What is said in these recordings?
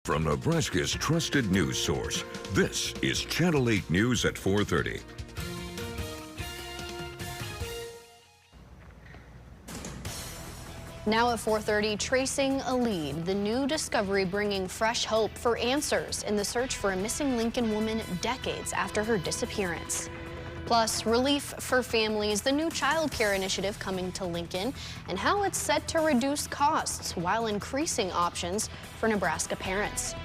From Nebraska's trusted news source, this is Channel 8 News at 4:30. Now at 4:30, tracing a lead. The new discovery bringing fresh hope for answers in the search for a missing Lincoln woman decades after her disappearance. Plus, relief for families, the new child care initiative coming to Lincoln, and how it's set to reduce costs while increasing options for Nebraska parents.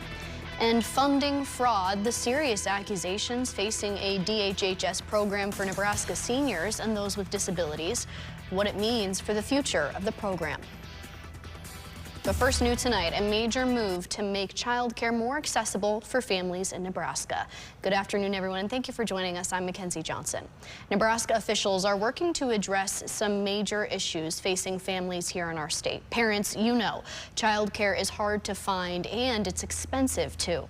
And funding fraud, the serious accusations facing a DHHS program for Nebraska seniors and those with disabilities, what it means for the future of the program. But first, new tonight, a major move to make child care more accessible for families in Nebraska. Good afternoon, everyone, and thank you for joining us. I'm Mackenzie Johnson. Nebraska officials are working to address some major issues facing families here in our state. Parents, you know, child care is hard to find and it's expensive too.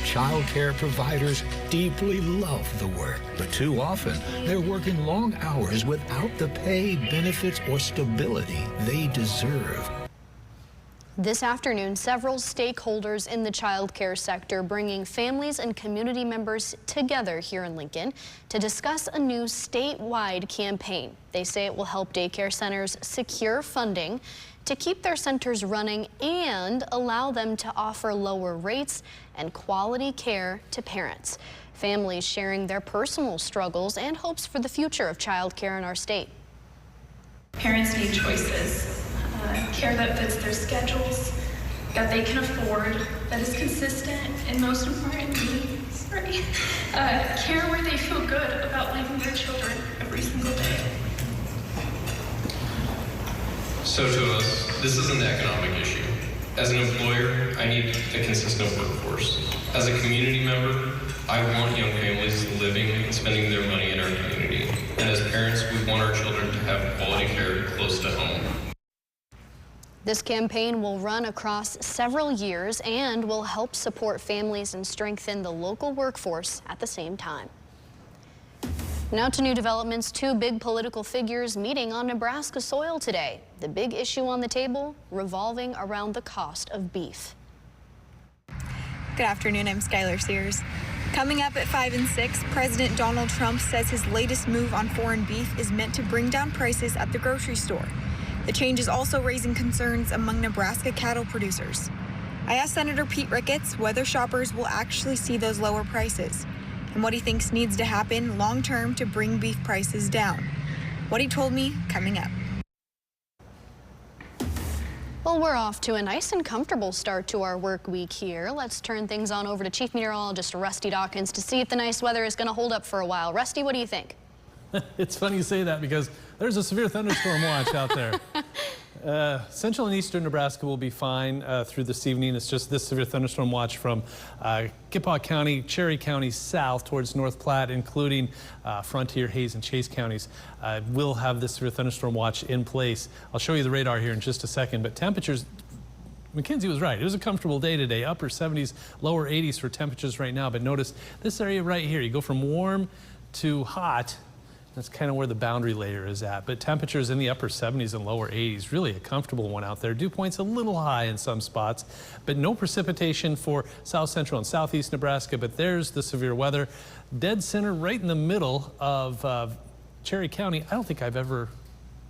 Child care providers deeply love the work, but too often they're working long hours without the pay, benefits, or stability they deserve. This afternoon, several stakeholders in the child care sector bringing families and community members together here in Lincoln to discuss a new statewide campaign. They say it will help daycare centers secure funding to keep their centers running and allow them to offer lower rates and quality care to parents. Families sharing their personal struggles and hopes for the future of child care in our state. Parents need choices. Care that fits their schedules, that they can afford, that is consistent, and most importantly, care where they feel good about leaving their children every single day. So to us, this isn't an economic issue. As an employer, I need a consistent workforce. As a community member, I want young families living and spending their money in our community. And as parents, we want our children to have quality care close to home. This campaign will run across several years and will help support families and strengthen the local workforce at the same time. Now to new developments. Two big political figures meeting on Nebraska soil today. The big issue on the table revolving around the cost of beef. Good afternoon, I'm Skylar Sears. Coming up at 5 and 6, President Donald Trump says his latest move on foreign beef is meant to bring down prices at the grocery store. The change is also raising concerns among Nebraska cattle producers. I asked Senator Pete Ricketts whether shoppers will actually see those lower prices and what he thinks needs to happen long-term to bring beef prices down. What he told me coming up. Well, we're off to a nice and comfortable start to our work week here. Let's turn things on over to Chief Meteorologist Rusty Dawkins to see if the nice weather is going to hold up for a while. Rusty, what do you think? It's funny you say that because there's a severe thunderstorm watch out there. Central and eastern Nebraska will be fine through this evening. It's just this severe thunderstorm watch from Kippaw County, Cherry County south towards North Platte, including Frontier, Hayes, and Chase counties. Will have this severe thunderstorm watch in place. I'll show you the radar here in just a second, but temperatures, Mackenzie was right. It was a comfortable day today. Upper 70s, lower 80s for temperatures right now. But notice this area right here. You go from warm to hot. That's kind of where the boundary layer is at. But temperatures in the upper 70s and lower 80s, really a comfortable one out there. Dew points a little high in some spots, but no precipitation for south central and southeast Nebraska. But there's the severe weather. Dead center right in the middle of Cherry County. I don't think I've ever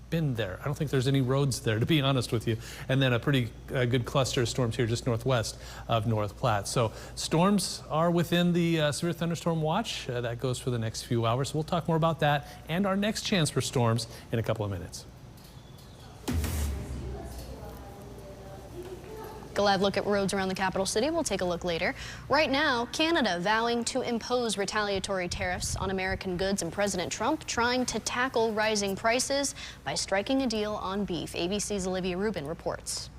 been there. I don't think there's any roads there, to be honest with you. And then a pretty good cluster of storms here just northwest of North Platte. So storms are within the severe thunderstorm watch. That goes for the next few hours. We'll talk more about that and our next chance for storms in a couple of minutes. Glad look at roads around the capital city. We'll take a look later. Right now, Canada vowing to impose retaliatory tariffs on American goods, and President Trump trying to tackle rising prices by striking a deal on beef. ABC's Olivia Rubin reports.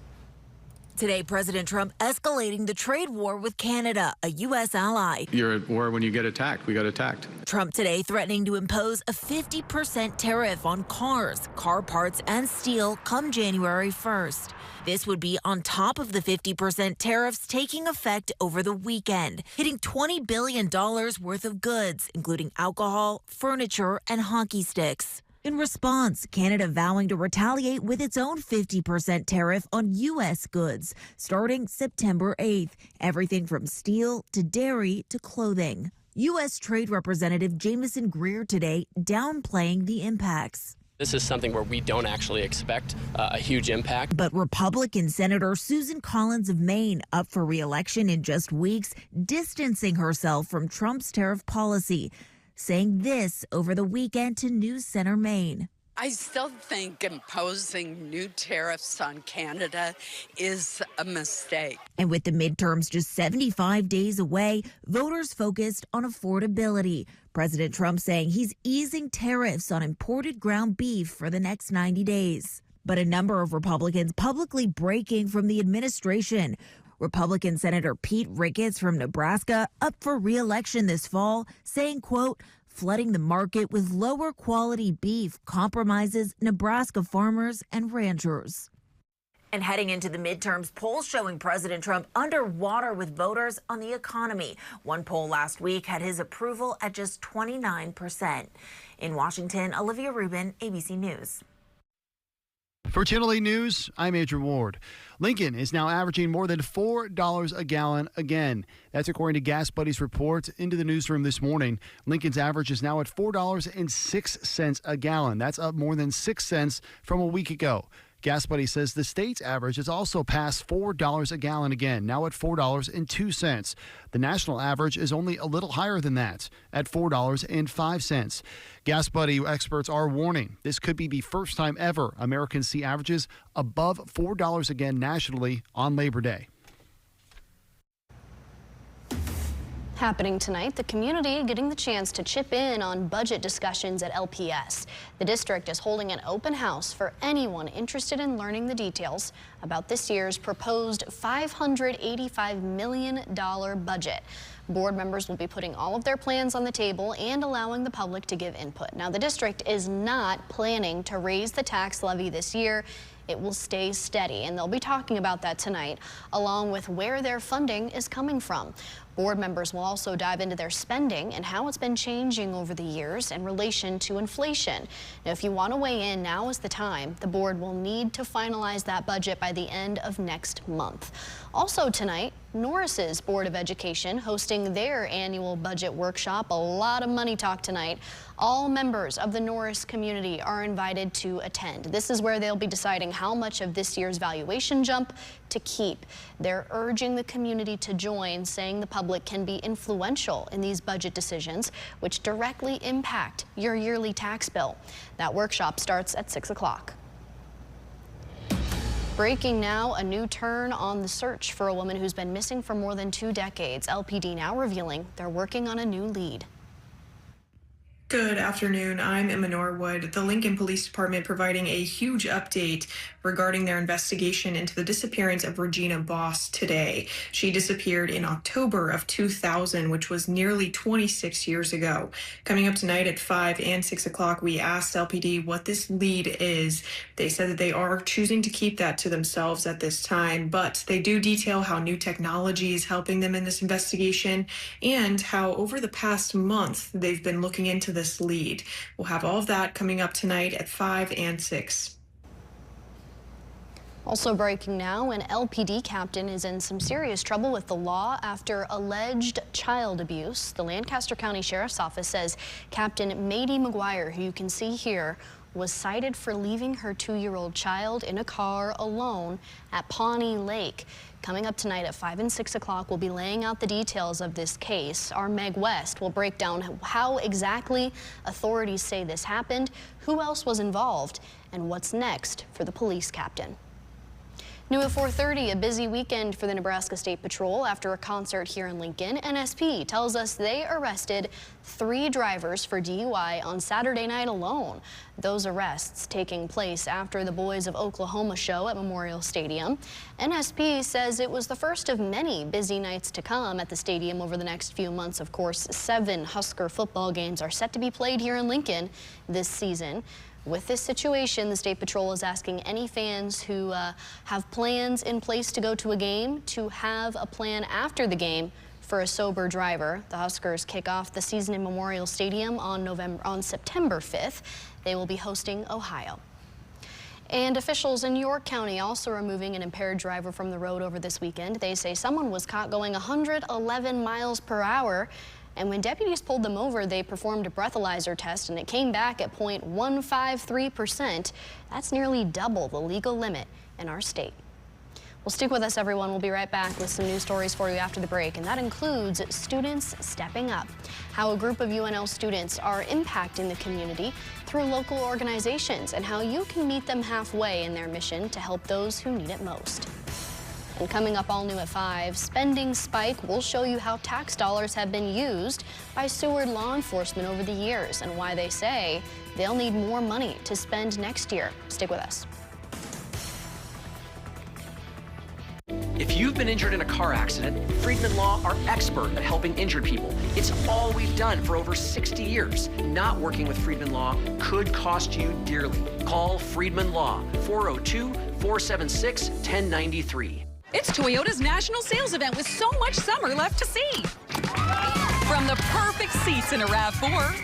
Today, President Trump escalating the trade war with Canada, a U.S. ally. You're at war when you get attacked. We got attacked. Trump today threatening to impose a 50% tariff on cars, car parts, and steel come January 1st. This would be on top of the 50% tariffs taking effect over the weekend, hitting $20 billion worth of goods, including alcohol, furniture, and hockey sticks. In response, Canada vowing to retaliate with its own 50% tariff on U.S. goods starting September 8th. Everything from steel to dairy to clothing. U.S. Trade Representative Jamieson Greer today downplaying the impacts. This is something where we don't actually expect a huge impact. But Republican Senator Susan Collins of Maine, up for re-election in just weeks, distancing herself from Trump's tariff policy, saying this over the weekend to News Center Maine. I still think imposing new tariffs on Canada is a mistake. And with the midterms just 75 days away, voters focused on affordability. President Trump saying he's easing tariffs on imported ground beef for the next 90 days. But a number of Republicans publicly breaking from the administration. Republican Senator Pete Ricketts from Nebraska, up for re-election this fall, saying, quote, flooding the market with lower quality beef compromises Nebraska farmers and ranchers. And heading into the midterms, polls showing President Trump underwater with voters on the economy. One poll last week had his approval at just 29%. In Washington, Olivia Rubin, ABC News. For Channel 8 News, I'm Adrian Ward. Lincoln is now averaging more than $4 a gallon again. That's according to Gas Buddy's report into the newsroom this morning. Lincoln's average is now at $4.06 a gallon. That's up more than 6 cents from a week ago. Gas Buddy says the state's average has also passed $4 a gallon again, now at $4.02. The national average is only a little higher than that, at $4.05. Gas Buddy experts are warning this could be the first time ever Americans see averages above $4 again nationally on Labor Day. Happening tonight, the community getting the chance to chip in on budget discussions at LPS. The district is holding an open house for anyone interested in learning the details about this year's proposed $585 million budget. Board members will be putting all of their plans on the table and allowing the public to give input. Now, the district is not planning to raise the tax levy this year. It will stay steady, and they'll be talking about that tonight, along with where their funding is coming from. Board members will also dive into their spending and how it's been changing over the years in relation to inflation. Now, if you want to weigh in, now is the time. The board will need to finalize that budget by the end of next month. Also tonight, Norris's Board of Education hosting their annual budget workshop. A lot of money talk tonight. All members of the Norris community are invited to attend. This is where they'll be deciding how much of this year's valuation jump to keep. They're urging the community to join, saying the public can be influential in these budget decisions, which directly impact your yearly tax bill. That workshop starts at 6 o'clock. Breaking now, a new turn on the search for a woman who's been missing for more than 2 decades. LPD now revealing they're working on a new lead. Good afternoon. I'm Emma Norwood. The Lincoln Police Department providing a huge update regarding their investigation into the disappearance of Regina Boss today. She disappeared in October of 2000, which was nearly 26 years ago. Coming up tonight at 5 and 6 o'clock, we asked LPD what this lead is. They said that they are choosing to keep that to themselves at this time, but they do detail how new technology is helping them in this investigation and how over the past month they've been looking into this lead. We'll have all of that coming up tonight at 5 and 6. Also breaking now, an LPD captain is in some serious trouble with the law after alleged child abuse. The Lancaster County Sheriff's Office says Captain Madie McGuire, who you can see here, was cited for leaving her 2-year-old child in a car alone at Pawnee Lake. Coming up tonight at 5 and 6 o'clock, we'll be laying out the details of this case. Our Meg West will break down how exactly authorities say this happened, who else was involved, and what's next for the police captain. New at 4:30, a busy weekend for the Nebraska State Patrol after a concert here in Lincoln. NSP tells us they arrested 3 drivers for DUI on Saturday night alone. Those arrests taking place after the Boys of Oklahoma show at Memorial Stadium. NSP says it was the first of many busy nights to come at the stadium over the next few months. Of course, 7 Husker football games are set to be played here in Lincoln this season. With this situation, the State Patrol is asking any fans who have plans in place to go to a game to have a plan after the game for a sober driver. The Huskers kick off the season in Memorial Stadium on September 5th. They will be hosting Ohio. And officials in York County also removing an impaired driver from the road over this weekend. They say someone was caught going 111 miles per hour. And when deputies pulled them over, they performed a breathalyzer test and it came back at 0.153%. That's nearly double the legal limit in our state. Well, stick with us, everyone. We'll be right back with some news stories for you after the break, and that includes students stepping up, how a group of UNL students are impacting the community through local organizations, and how you can meet them halfway in their mission to help those who need it most. And coming up all new at 5, Spending Spike will show you how tax dollars have been used by Seward law enforcement over the years and why they say they'll need more money to spend next year. Stick with us. If you've been injured in a car accident, Friedman Law are expert at helping injured people. It's all we've done for over 60 years. Not working with Friedman Law could cost you dearly. Call Friedman Law, 402-476-1093. It's Toyota's national sales event with so much summer left to see. From the perfect seats in a RAV4,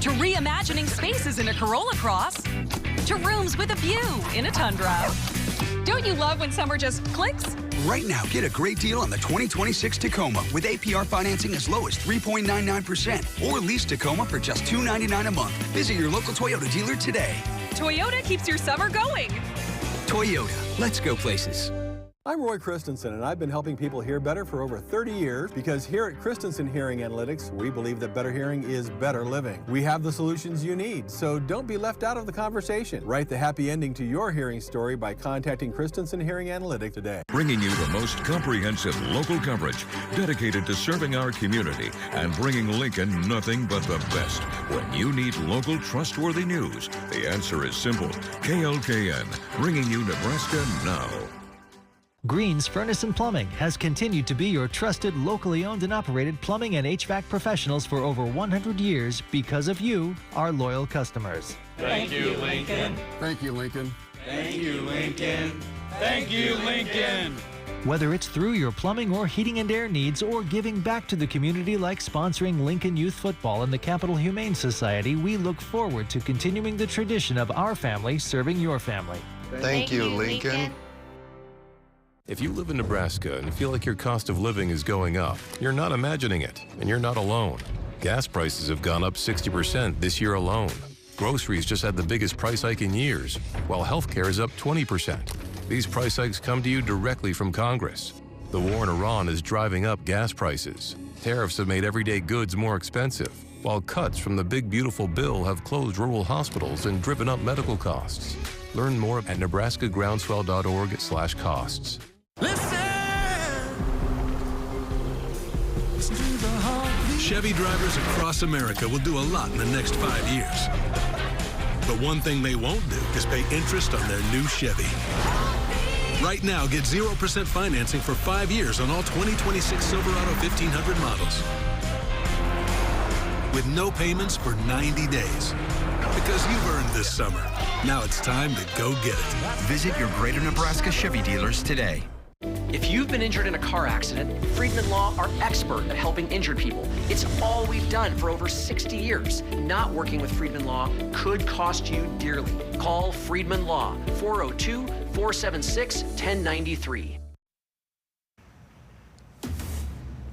to reimagining spaces in a Corolla Cross, to rooms with a view in a Tundra. Don't you love when summer just clicks? Right now, get a great deal on the 2026 Tacoma with APR financing as low as 3.99% or lease Tacoma for just $299 a month. Visit your local Toyota dealer today. Toyota keeps your summer going. Toyota, let's go places. I'm Roy Christensen, and I've been helping people hear better for over 30 years because here at Christensen Hearing Analytics, we believe that better hearing is better living. We have the solutions you need, so don't be left out of the conversation. Write the happy ending to your hearing story by contacting Christensen Hearing Analytics today. Bringing you the most comprehensive local coverage dedicated to serving our community and bringing Lincoln nothing but the best. When you need local trustworthy news, the answer is simple. KLKN, bringing you Nebraska now. Green's Furnace and Plumbing has continued to be your trusted, locally owned and operated plumbing and HVAC professionals for over 100 years because of you, our loyal customers. Thank you, Lincoln. Thank you, Lincoln. Thank you, Lincoln. Thank you, Lincoln. Whether it's through your plumbing or heating and air needs or giving back to the community like sponsoring Lincoln Youth Football and the Capital Humane Society, we look forward to continuing the tradition of our family serving your family. Thank you, Lincoln. If you live in Nebraska and feel like your cost of living is going up, you're not imagining it, and you're not alone. Gas prices have gone up 60% this year alone. Groceries just had the biggest price hike in years, while healthcare is up 20%. These price hikes come to you directly from Congress. The war in Iran is driving up gas prices. Tariffs have made everyday goods more expensive, while cuts from the big beautiful bill have closed rural hospitals and driven up medical costs. Learn more at nebraskagroundswell.org/costs. Chevy drivers across America will do a lot in the next 5 years. But one thing they won't do is pay interest on their new Chevy. Right now, get 0% financing for 5 years on all 2026 Silverado 1500 models. With no payments for 90 days. Because you've earned this summer. Now it's time to go get it. Visit your Greater Nebraska Chevy dealers today. If you've been injured in a car accident, Friedman Law are expert at helping injured people. It's all we've done for over 60 years. Not working with Friedman Law could cost you dearly. Call Friedman Law, 402-476-1093.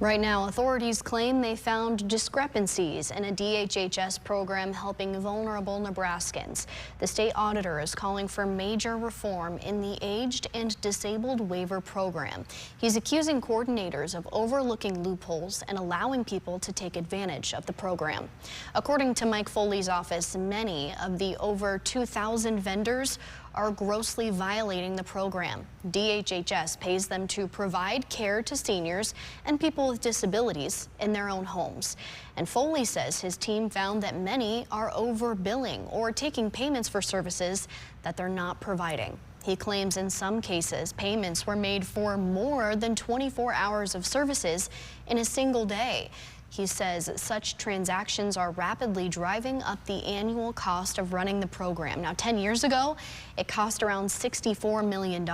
Right now, authorities claim they found discrepancies in a DHHS program helping vulnerable Nebraskans. The state auditor is calling for major reform in the aged and disabled waiver program. He's accusing coordinators of overlooking loopholes and allowing people to take advantage of the program. According to Mike Foley's office, many of the over 2,000 vendors are grossly violating the program. DHHS pays them to provide care to seniors and people with disabilities in their own homes. And Foley says his team found that many are overbilling or taking payments for services that they're not providing. He claims in some cases payments were made for more than 24 hours of services in a single day. He says such transactions are rapidly driving up the annual cost of running the program. Now, 10 years ago, it cost around $64 million.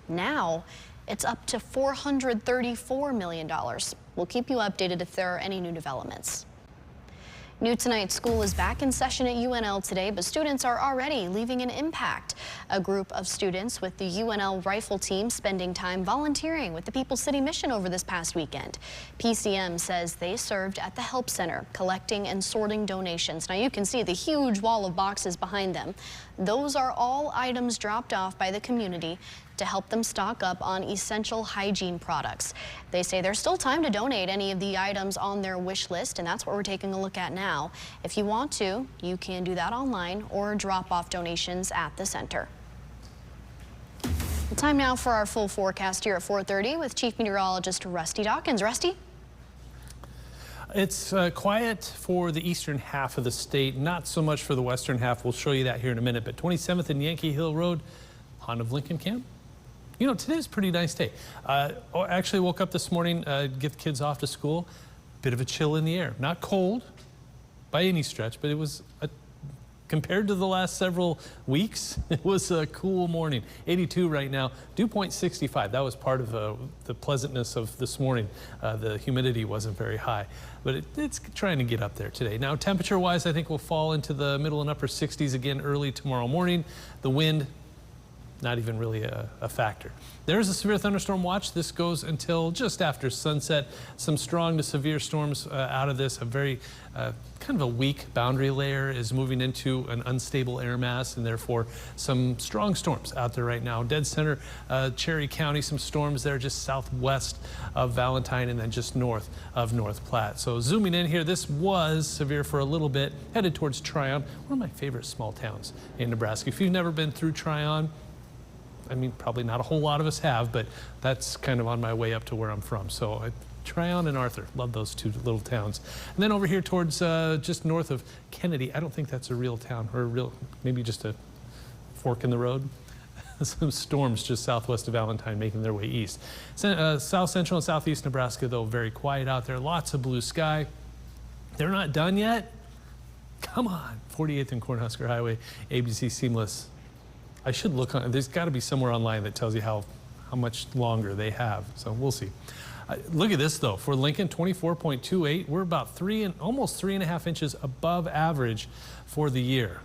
Now, It's up to $434 million. We'll keep you updated if there are any new developments. New tonight, school is back in session at UNL today, but students are already leaving an impact. A group of students with the UNL rifle team spending time volunteering with the People's City Mission over this past weekend. PCM says they served at the Help Center, collecting and sorting donations. Now you can see the huge wall of boxes behind them. Those are all items dropped off by the community to help them stock up on essential hygiene products. They say there's still time to donate any of the items on their wish list, and that's what we're taking a look at now. If you want to, you can do that online or drop off donations at the center. Time now for our full forecast here at 4:30 with Chief Meteorologist Rusty Dawkins. Rusty? It's quiet for the eastern half of the state, not so much for the western half. We'll show you that here in a minute. But 27th and Yankee Hill Road, Honda of Lincoln Camp. You know, today's a pretty nice day. Actually woke up this morning, get the kids off to school. Bit of a chill in the air. Not cold by any stretch, but it was, compared to the last several weeks, it was a cool morning. 82 right now, dew point 65. That was part of the pleasantness of this morning. The humidity wasn't very high, but it's trying to get up there today. Now, temperature-wise, I think we'll fall into the middle and upper 60s again early tomorrow morning. The wind, not even really a factor. There's a severe thunderstorm watch. This goes until just after sunset. Some strong to severe storms out of this. A very kind of a weak boundary layer is moving into an unstable air mass, and therefore some strong storms out there right now. Dead center, Cherry County, some storms there just southwest of Valentine and then just north of North Platte. So zooming in here, this was severe for a little bit, headed towards Tryon, one of my favorite small towns in Nebraska. If you've never been through Tryon, I mean, probably not a whole lot of us have, but that's kind of on my way up to where I'm from. So Tryon and Arthur, love those two little towns. And then over here towards just north of Kennedy, I don't think that's a real town, or a real, maybe just a fork in the road. Some storms just southwest of Valentine making their way east. South central and southeast Nebraska, though, very quiet out there. Lots of blue sky. They're not done yet. Come on. 48th and Cornhusker Highway, ABC Seamless. I should look on, there's got to be somewhere online that tells you how much longer they have. So we'll see. Look at this though, for Lincoln, 24.28. We're about almost 3.5 inches above average for the year.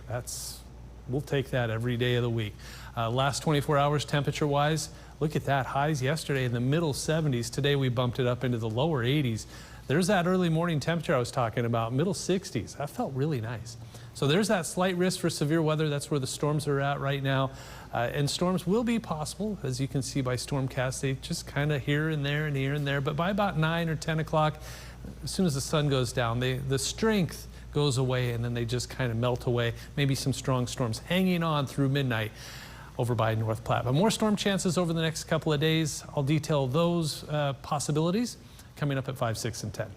We'll take that every day of the week. Last 24 hours temperature wise, look at that. Highs yesterday in the middle 70s. Today we bumped it up into the lower 80s. There's that early morning temperature I was talking about, middle 60s. That felt really nice. So there's that slight risk for severe weather. That's where the storms are at right now. And storms will be possible, as you can see by Stormcast. They just kind of here and there and here and there. But by about 9 or 10 o'clock, as soon as the sun goes down, the strength goes away and then they just kind of melt away. Maybe some strong storms hanging on through midnight over by North Platte. But more storm chances over the next couple of days. I'll detail those possibilities coming up at 5, 6, and 10.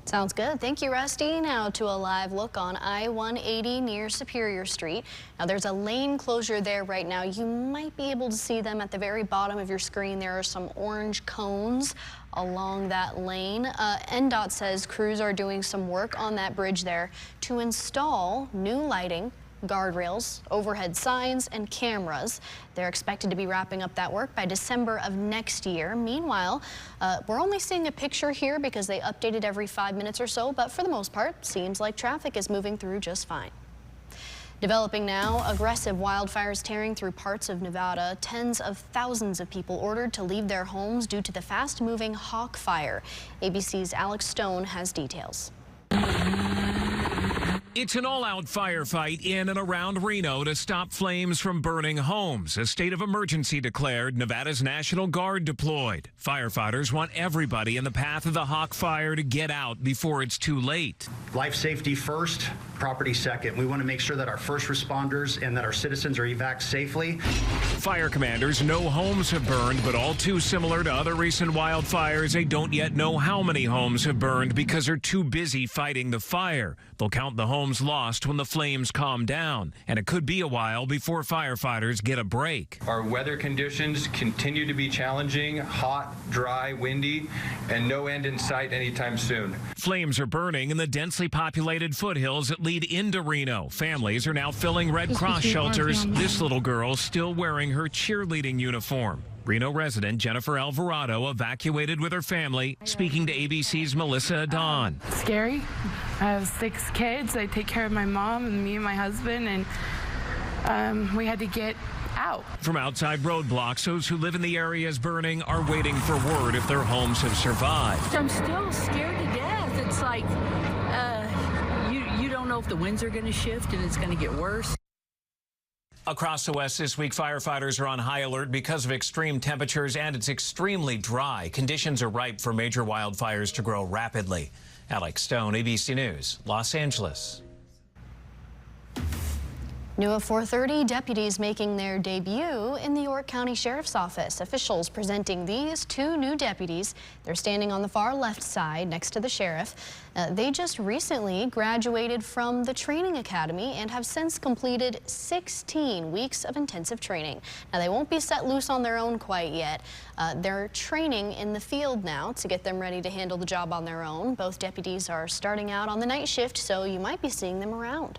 Sounds good. Thank you, Rusty. Now to a live look on I-180 near Superior Street. Now there's a lane closure there right now. You might be able to see them at the very bottom of your screen. There are some orange cones along that lane. NDOT says crews are doing some work on that bridge there to install new lighting, guardrails, overhead signs, and cameras. They're expected to be wrapping up that work by December of next year. Meanwhile, we're only seeing a picture here because they update it every 5 minutes or so, but for the most part, seems like traffic is moving through just fine. Developing now, aggressive wildfires tearing through parts of Nevada. Tens of thousands of people ordered to leave their homes due to the fast-moving Hawk Fire. ABC's Alex Stone has details. It's an all-out firefight in and around Reno to stop flames from burning homes. A state of emergency declared. Nevada's National Guard deployed. Firefighters want everybody in the path of the Hawk Fire to get out before it's too late. Life safety first, property second. We want to make sure that our first responders and that our citizens are evac safely. Fire commanders know homes have burned, but all too similar to other recent wildfires, they don't yet know how many homes have burned because they're too busy fighting the fire. They'll count the homes lost when the flames calm down, and it could be a while before firefighters get a break. Our weather conditions continue to be challenging, hot, dry, windy, and no end in sight anytime soon. Flames are burning in the densely populated foothills that lead into Reno. Families are now filling Red Cross shelters. This little girl still wearing her cheerleading uniform. Reno resident Jennifer Alvarado evacuated with her family, speaking to ABC's Melissa Adon. Scary. I have 6 kids. I take care of my mom and me and my husband, and we had to get out. From outside roadblocks, those who live in the areas burning are waiting for word if their homes have survived. I'm still scared to death. It's like you don't know if the winds are going to shift and it's going to get worse. Across the West this week, firefighters are on high alert because of extreme temperatures, and it's extremely dry. Conditions are ripe for major wildfires to grow rapidly. Alex Stone, ABC News, Los Angeles. New at 4:30, deputies making their debut in the York County Sheriff's Office. Officials presenting these 2 new deputies. They're standing on the far left side next to the sheriff. They just recently graduated from the training academy and have since completed 16 weeks of intensive training. Now, they won't be set loose on their own quite yet. They're training in the field now to get them ready to handle the job on their own. Both deputies are starting out on the night shift, so you might be seeing them around.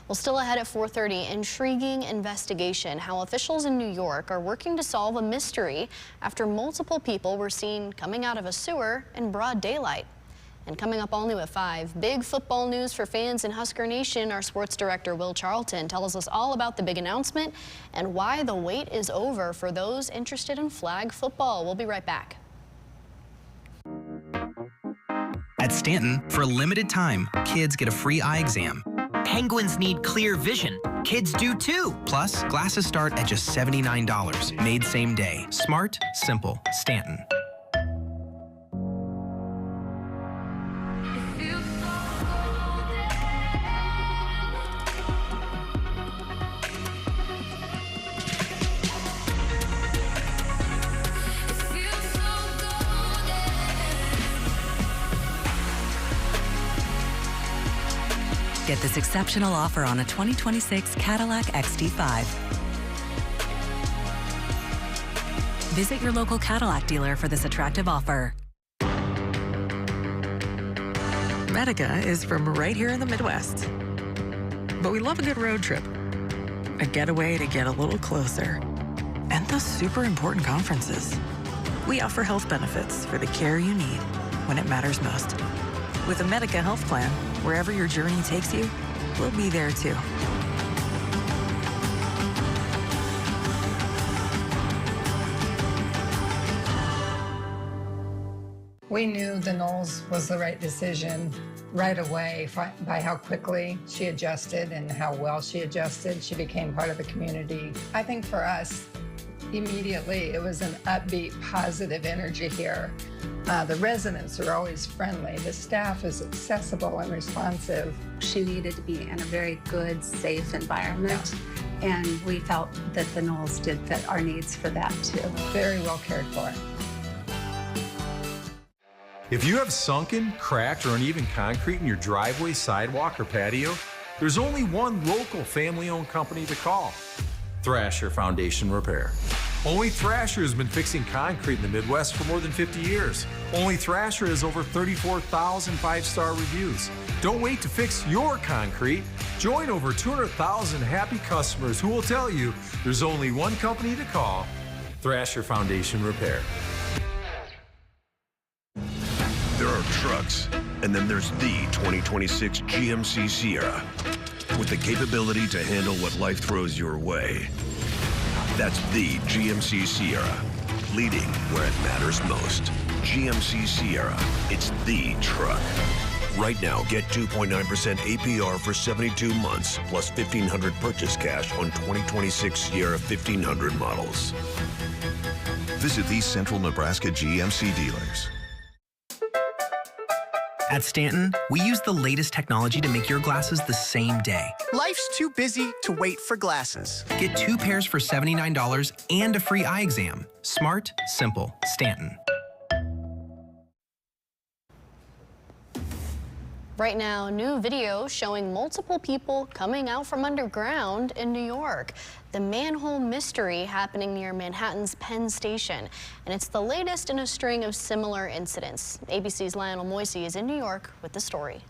Well, still ahead at 4:30, intriguing investigation. How officials in New York are working to solve a mystery after multiple people were seen coming out of a sewer in broad daylight. And coming up all new at 5, big football news for fans in Husker Nation. Our sports director, Will Charlton, tells us all about the big announcement and why the wait is over for those interested in flag football. We'll be right back. At Stanton, for a limited time, kids get a free eye exam. Penguins need clear vision. Kids do too. Plus, glasses start at just $79. Made same day. Smart, simple. Stanton. Get this exceptional offer on a 2026 Cadillac XT5. Visit your local Cadillac dealer for this attractive offer. Medica is from right here in the Midwest. But we love a good road trip, a getaway to get a little closer, and those super important conferences. We offer health benefits for the care you need when it matters most. With a Medica health plan, wherever your journey takes you, we'll be there too. We knew the Knowles was the right decision right away by how quickly she adjusted and how well she adjusted. She became part of the community. I think for us, immediately, it was an upbeat, positive energy here. The residents are always friendly. The staff is accessible and responsive. She needed to be in a very good, safe environment, and we felt that the Knowles did fit our needs for that too. Very well cared for. If you have sunken, cracked, or uneven concrete in your driveway, sidewalk, or patio, there's only one local family-owned company to call: Thrasher Foundation Repair. Only Thrasher has been fixing concrete in the Midwest for more than 50 years. Only Thrasher has over 34,000 5-star reviews. Don't wait to fix your concrete. Join over 200,000 happy customers who will tell you there's only one company to call: Thrasher Foundation Repair. There are trucks, and then there's the 2026 GMC Sierra, with the capability to handle what life throws your way. That's the GMC Sierra, leading where it matters most. GMC Sierra, it's the truck. Right now, get 2.9% APR for 72 months, plus $1,500 purchase cash on 2026 Sierra 1500 models. Visit these Central Nebraska GMC dealers. At Stanton, we use the latest technology to make your glasses the same day. Life's too busy to wait for glasses. Get 2 pairs for $79 and a free eye exam. Smart, simple, Stanton. Right now, new video showing multiple people coming out from underground in New York. The manhole mystery happening near Manhattan's Penn Station. And it's the latest in a string of similar incidents. ABC's Lionel Moisey is in New York with the story.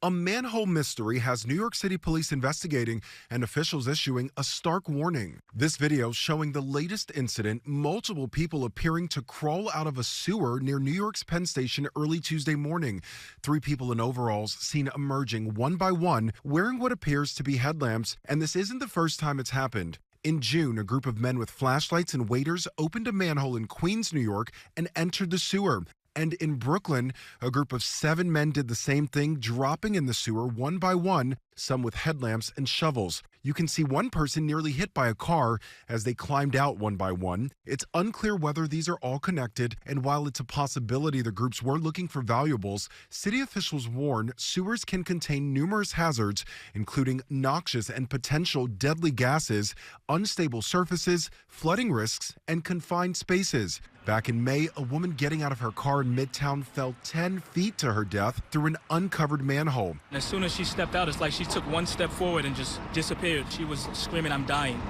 A manhole mystery has New York City police investigating and officials issuing a stark warning. This video showing the latest incident, multiple people appearing to crawl out of a sewer near New York's Penn Station early Tuesday morning. 3 people in overalls seen emerging one by one, wearing what appears to be headlamps, and this isn't the first time it's happened. In June, a group of men with flashlights and waders opened a manhole in Queens, New York, and entered the sewer. And in Brooklyn, a group of 7 men did the same thing, dropping in the sewer one by one, some with headlamps and shovels. You can see one person nearly hit by a car as they climbed out one by one. It's unclear whether these are all connected, and while it's a possibility the groups were looking for valuables, city officials warn sewers can contain numerous hazards, including noxious and potential deadly gases, unstable surfaces, flooding risks, and confined spaces. Back in May, a woman getting out of her car in Midtown fell 10 feet to her death through an uncovered manhole. As soon as she stepped out, it's like she took one step forward and just disappeared. She was screaming, "I'm dying."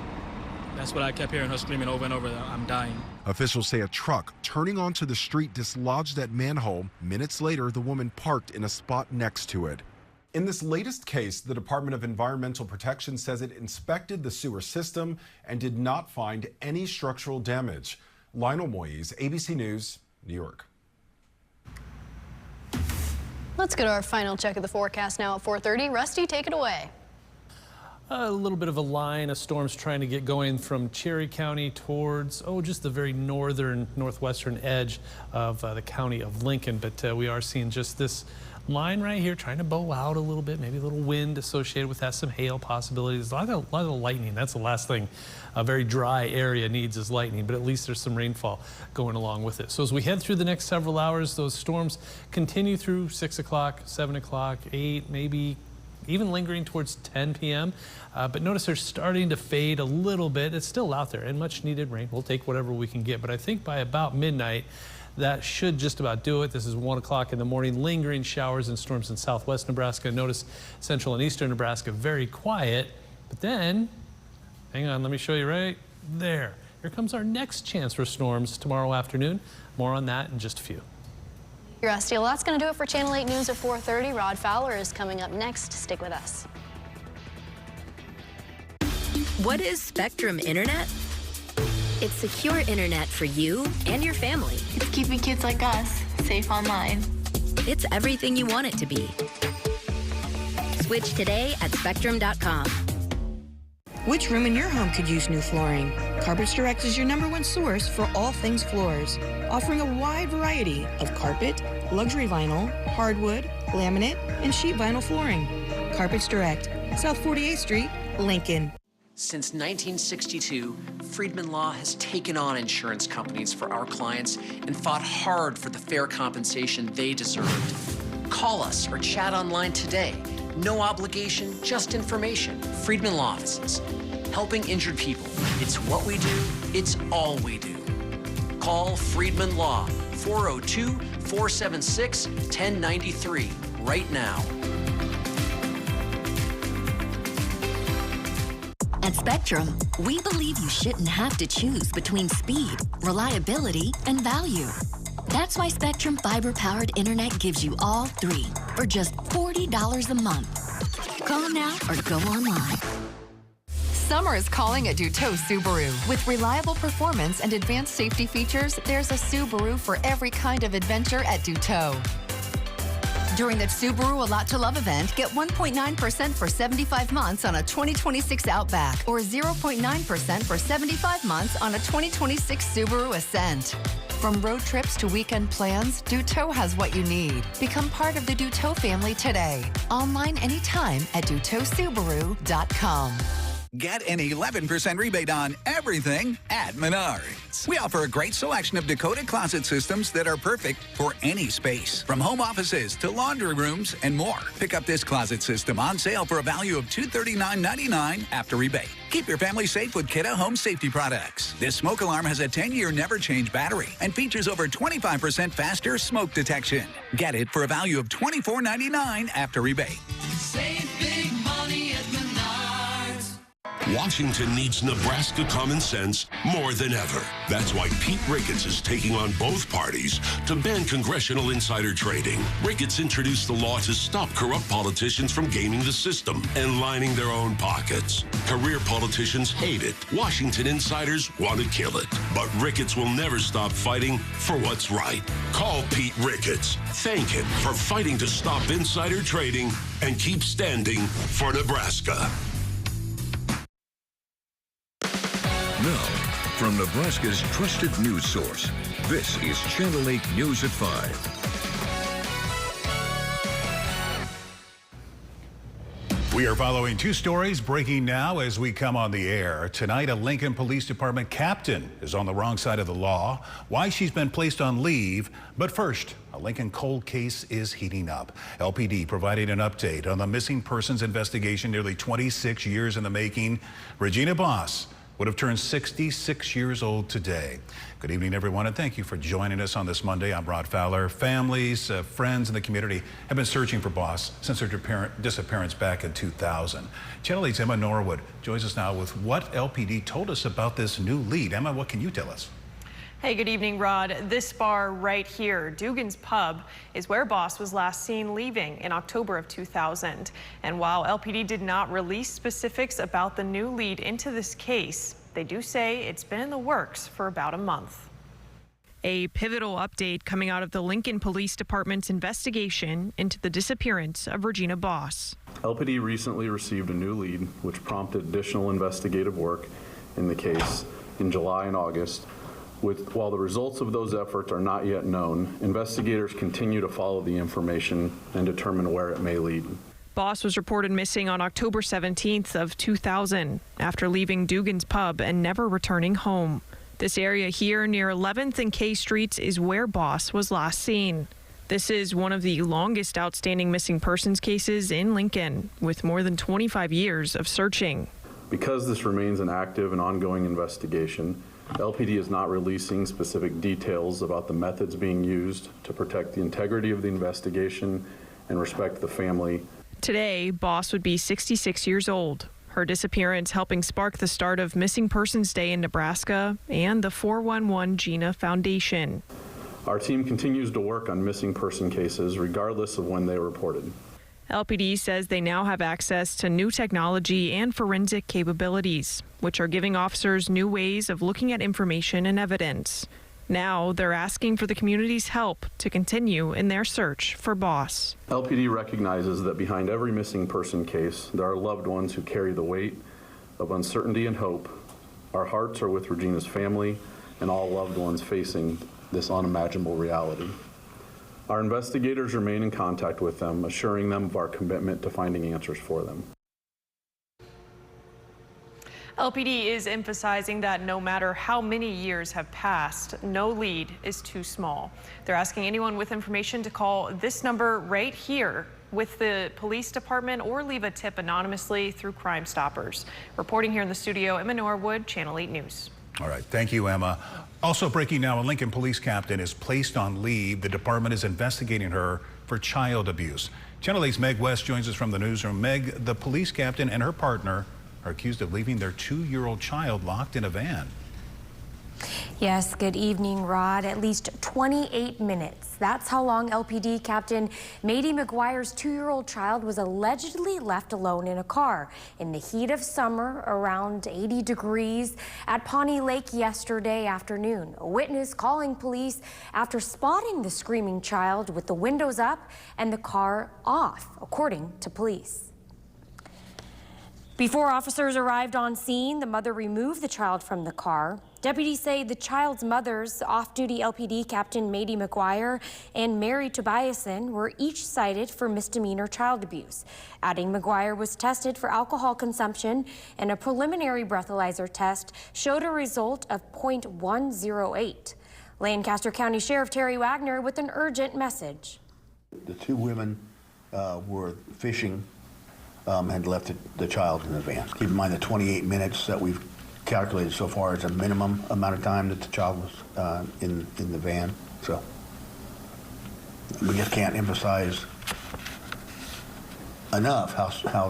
That's what I kept hearing her screaming over and over, "I'm dying." Officials say a truck turning onto the street dislodged that manhole. Minutes later, the woman parked in a spot next to it. In this latest case, the Department of Environmental Protection says it inspected the sewer system and did not find any structural damage. Lionel Moyes, ABC News, New York. Let's go to our final check of the forecast now at 4:30. Rusty, take it away. A little bit of a line of storms trying to get going from Cherry County towards, just the very northern, northwestern edge of the county of Lincoln. But we are seeing just this line right here trying to bow out a little bit, maybe a little wind associated with that, some hail possibilities, a lot of lightning. That's the last thing a very dry area needs is lightning, but at least there's some rainfall going along with it. So as we head through the next several hours, those storms continue through 6 o'clock, 7 o'clock, 8, maybe even lingering towards 10 p.m. But notice they're starting to fade a little bit. It's still out there and much needed rain. We'll take whatever we can get, but I think by about midnight, that should just about do it. This is 1 o'clock in the morning. Lingering showers and storms in southwest Nebraska. Notice central and eastern Nebraska very quiet. But then, hang on, let me show you right there. Here comes our next chance for storms tomorrow afternoon. More on that in just a few. Rusty, well, that's going to do it for Channel 8 News at 4:30. Rod Fowler is coming up next. Stick with us. What is Spectrum Internet? It's secure internet for you and your family. It's keeping kids like us safe online. It's everything you want it to be. Switch today at Spectrum.com. Which room in your home could use new flooring? Carpets Direct is your #1 source for all things floors, offering a wide variety of carpet, luxury vinyl, hardwood, laminate, and sheet vinyl flooring. Carpets Direct, South 48th Street, Lincoln. Since 1962, Friedman Law has taken on insurance companies for our clients and fought hard for the fair compensation they deserved. Call us or chat online today. No obligation, just information. Friedman Law Offices. Helping injured people. It's what we do. It's all we do. Call Friedman Law, 402-476-1093 right now. At Spectrum, we believe you shouldn't have to choose between speed, reliability, and value. That's why Spectrum fiber-powered internet gives you all 3 for just $40 a month. Call now or go online. Summer is calling at Duteau Subaru. With reliable performance and advanced safety features, there's a Subaru for every kind of adventure at Duteau. During the Subaru A Lot to Love event, get 1.9% for 75 months on a 2026 Outback or 0.9% for 75 months on a 2026 Subaru Ascent. From road trips to weekend plans, Duteau has what you need. Become part of the Duteau family today. Online anytime at DuteauSubaru.com. Get an 11% rebate on everything at Menards. We offer a great selection of Dakota closet systems that are perfect for any space, from home offices to laundry rooms and more. Pick up this closet system on sale for a value of $239.99 after rebate. Keep your family safe with Kidda Home Safety products. This smoke alarm has a 10-year never-change battery and features over 25% faster smoke detection. Get it for a value of $24.99 after rebate. Save big money at Menards. Washington needs Nebraska common sense more than ever. That's why Pete Ricketts is taking on both parties to ban congressional insider trading. Ricketts introduced the law to stop corrupt politicians from gaming the system and lining their own pockets. Career politicians hate it. Washington insiders want to kill it. But Ricketts will never stop fighting for what's right. Call Pete Ricketts. Thank him for fighting to stop insider trading and keep standing for Nebraska. Now, from Nebraska's trusted news source, this is Channel 8 News at 5. We are following two stories breaking now as we come on the air. Tonight, a Lincoln Police Department captain is on the wrong side of the law. Why she's been placed on leave. But first, a Lincoln cold case is heating up. LPD providing an update on the missing persons investigation nearly 26 years in the making. Regina Boss would have turned 66 years old today. Good evening, everyone, and thank you for joining us on this Monday. I'm Rod Fowler. Families, friends in the community have been searching for Boss since her disappearance back in 2000. Channel 8's Emma Norwood joins us now with what LPD told us about this new lead. Emma, what can you tell us? Hey, good evening, Rod. This bar right here, Dugan's Pub, is where Boss was last seen leaving in October of 2000. And while LPD did not release specifics about the new lead into this case, they do say it's been in the works for about a month. A pivotal update coming out of the Lincoln Police Department's investigation into the disappearance of Regina Boss. LPD recently received a new lead, which prompted additional investigative work in the case in July and August. While the results of those efforts are not yet known, investigators continue to follow the information and determine where it may lead. Boss was reported missing on October 17th of 2000 after leaving Dugan's Pub and never returning home. This area here near 11th and K Streets is where Boss was last seen. This is one of the longest outstanding missing persons cases in Lincoln, with more than 25 years of searching. Because this remains an active and ongoing investigation, LPD is not releasing specific details about the methods being used to protect the integrity of the investigation and respect the family. Today, Boss would be 66 years old. Her disappearance helping spark the start of Missing Persons Day in Nebraska and the 411 Gina Foundation. Our team continues to work on missing person cases regardless of when they are reported. LPD says they now have access to new technology and forensic capabilities, which are giving officers new ways of looking at information and evidence. Now they're asking for the community's help to continue in their search for Boss. LPD recognizes that behind every missing person case, there are loved ones who carry the weight of uncertainty and hope. Our hearts are with Regina's family and all loved ones facing this unimaginable reality. Our investigators remain in contact with them, assuring them of our commitment to finding answers for them. LPD is emphasizing that no matter how many years have passed, no lead is too small. They're asking anyone with information to call this number right here with the police department or leave a tip anonymously through Crime Stoppers. Reporting here in the studio, Emma Norwood, Channel 8 News. All right, thank you, Emma. Also breaking now, a Lincoln police captain is placed on leave. The department is investigating her for child abuse. Channel 8's Meg West joins us from the newsroom. Meg, the police captain and her partner are accused of leaving their 2-year-old child locked in a van. Yes, good evening, Rod. At least 28 minutes. That's how long LPD Captain Mady McGuire's 2-year-old child was allegedly left alone in a car in the heat of summer, around 80 degrees, at Pawnee Lake yesterday afternoon. A witness calling police after spotting the screaming child with the windows up and the car off, according to police. Before officers arrived on scene, the mother removed the child from the car. Deputies say the child's mother's off-duty LPD Captain Mady McGuire and Mary Tobiasen were each cited for misdemeanor child abuse. Adding McGuire was tested for alcohol consumption, and a preliminary breathalyzer test showed a result of .108. Lancaster County Sheriff Terry Wagner with an urgent message. The two women were fishing, had left the child in the van. Keep in mind the 28 minutes that we've calculated so far is a minimum amount of time that the child was in the van. So we just can't emphasize enough how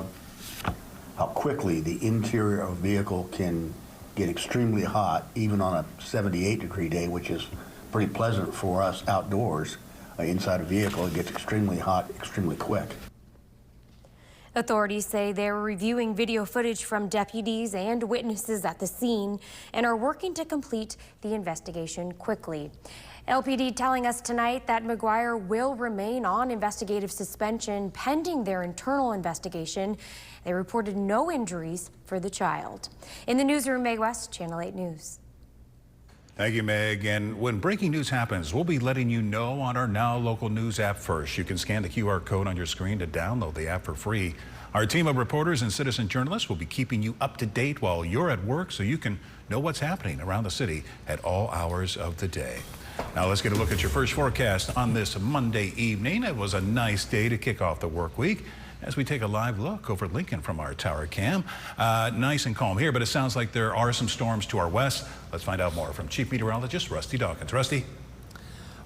how quickly the interior of a vehicle can get extremely hot, even on a 78-degree day, which is pretty pleasant for us outdoors. Inside a vehicle, it gets extremely hot extremely quick. Authorities say they're reviewing video footage from deputies and witnesses at the scene and are working to complete the investigation quickly. LPD telling us tonight that McGuire will remain on investigative suspension pending their internal investigation. They reported no injuries for the child. In the newsroom, Meg West, Channel 8 News. Thank you, Meg. And when breaking news happens, we'll be letting you know on our Now Local News app first. You can scan the QR code on your screen to download the app for free. Our team of reporters and citizen journalists will be keeping you up to date while you're at work so you can know what's happening around the city at all hours of the day. Now let's get a look at your first forecast on this Monday evening. It was a nice day to kick off the work week as we take a live look over Lincoln from our tower cam. Nice and calm here, but it sounds like there are some storms to our west. Let's find out more from Chief Meteorologist Rusty Dawkins. Rusty?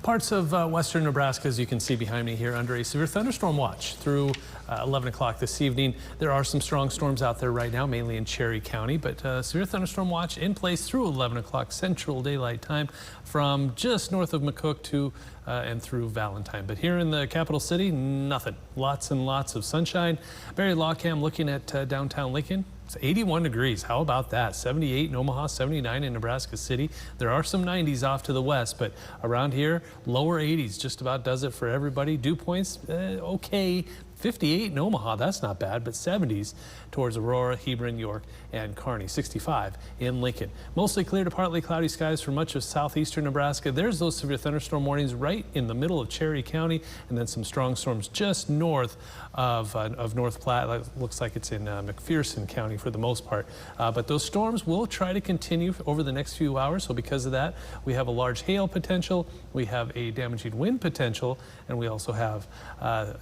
Parts of western Nebraska, as you can see behind me here, under a severe thunderstorm watch through 11 o'clock this evening. There are some strong storms out there right now, mainly in Cherry County, but severe thunderstorm watch in place through 11 o'clock Central Daylight Time from just north of McCook to and through Valentine. But here in the capital city, nothing. Lots and lots of sunshine. Barry Lawcam looking at downtown Lincoln. It's 81 degrees. How about that? 78 in Omaha, 79 in Nebraska City. There are some 90s off to the west, but around here, lower 80s just about does it for everybody. Dew points, okay. 58 in Omaha, that's not bad, but 70s towards Aurora, Hebron, York, and Kearney. 65 in Lincoln. Mostly clear to partly cloudy skies for much of southeastern Nebraska. There's those severe thunderstorm warnings right in the middle of Cherry County, and then some strong storms just north of North Platte. Looks like it's in McPherson County for the most part. But those storms will try to continue over the next few hours. So because of that, we have a large hail potential, we have a damaging wind potential, and we also have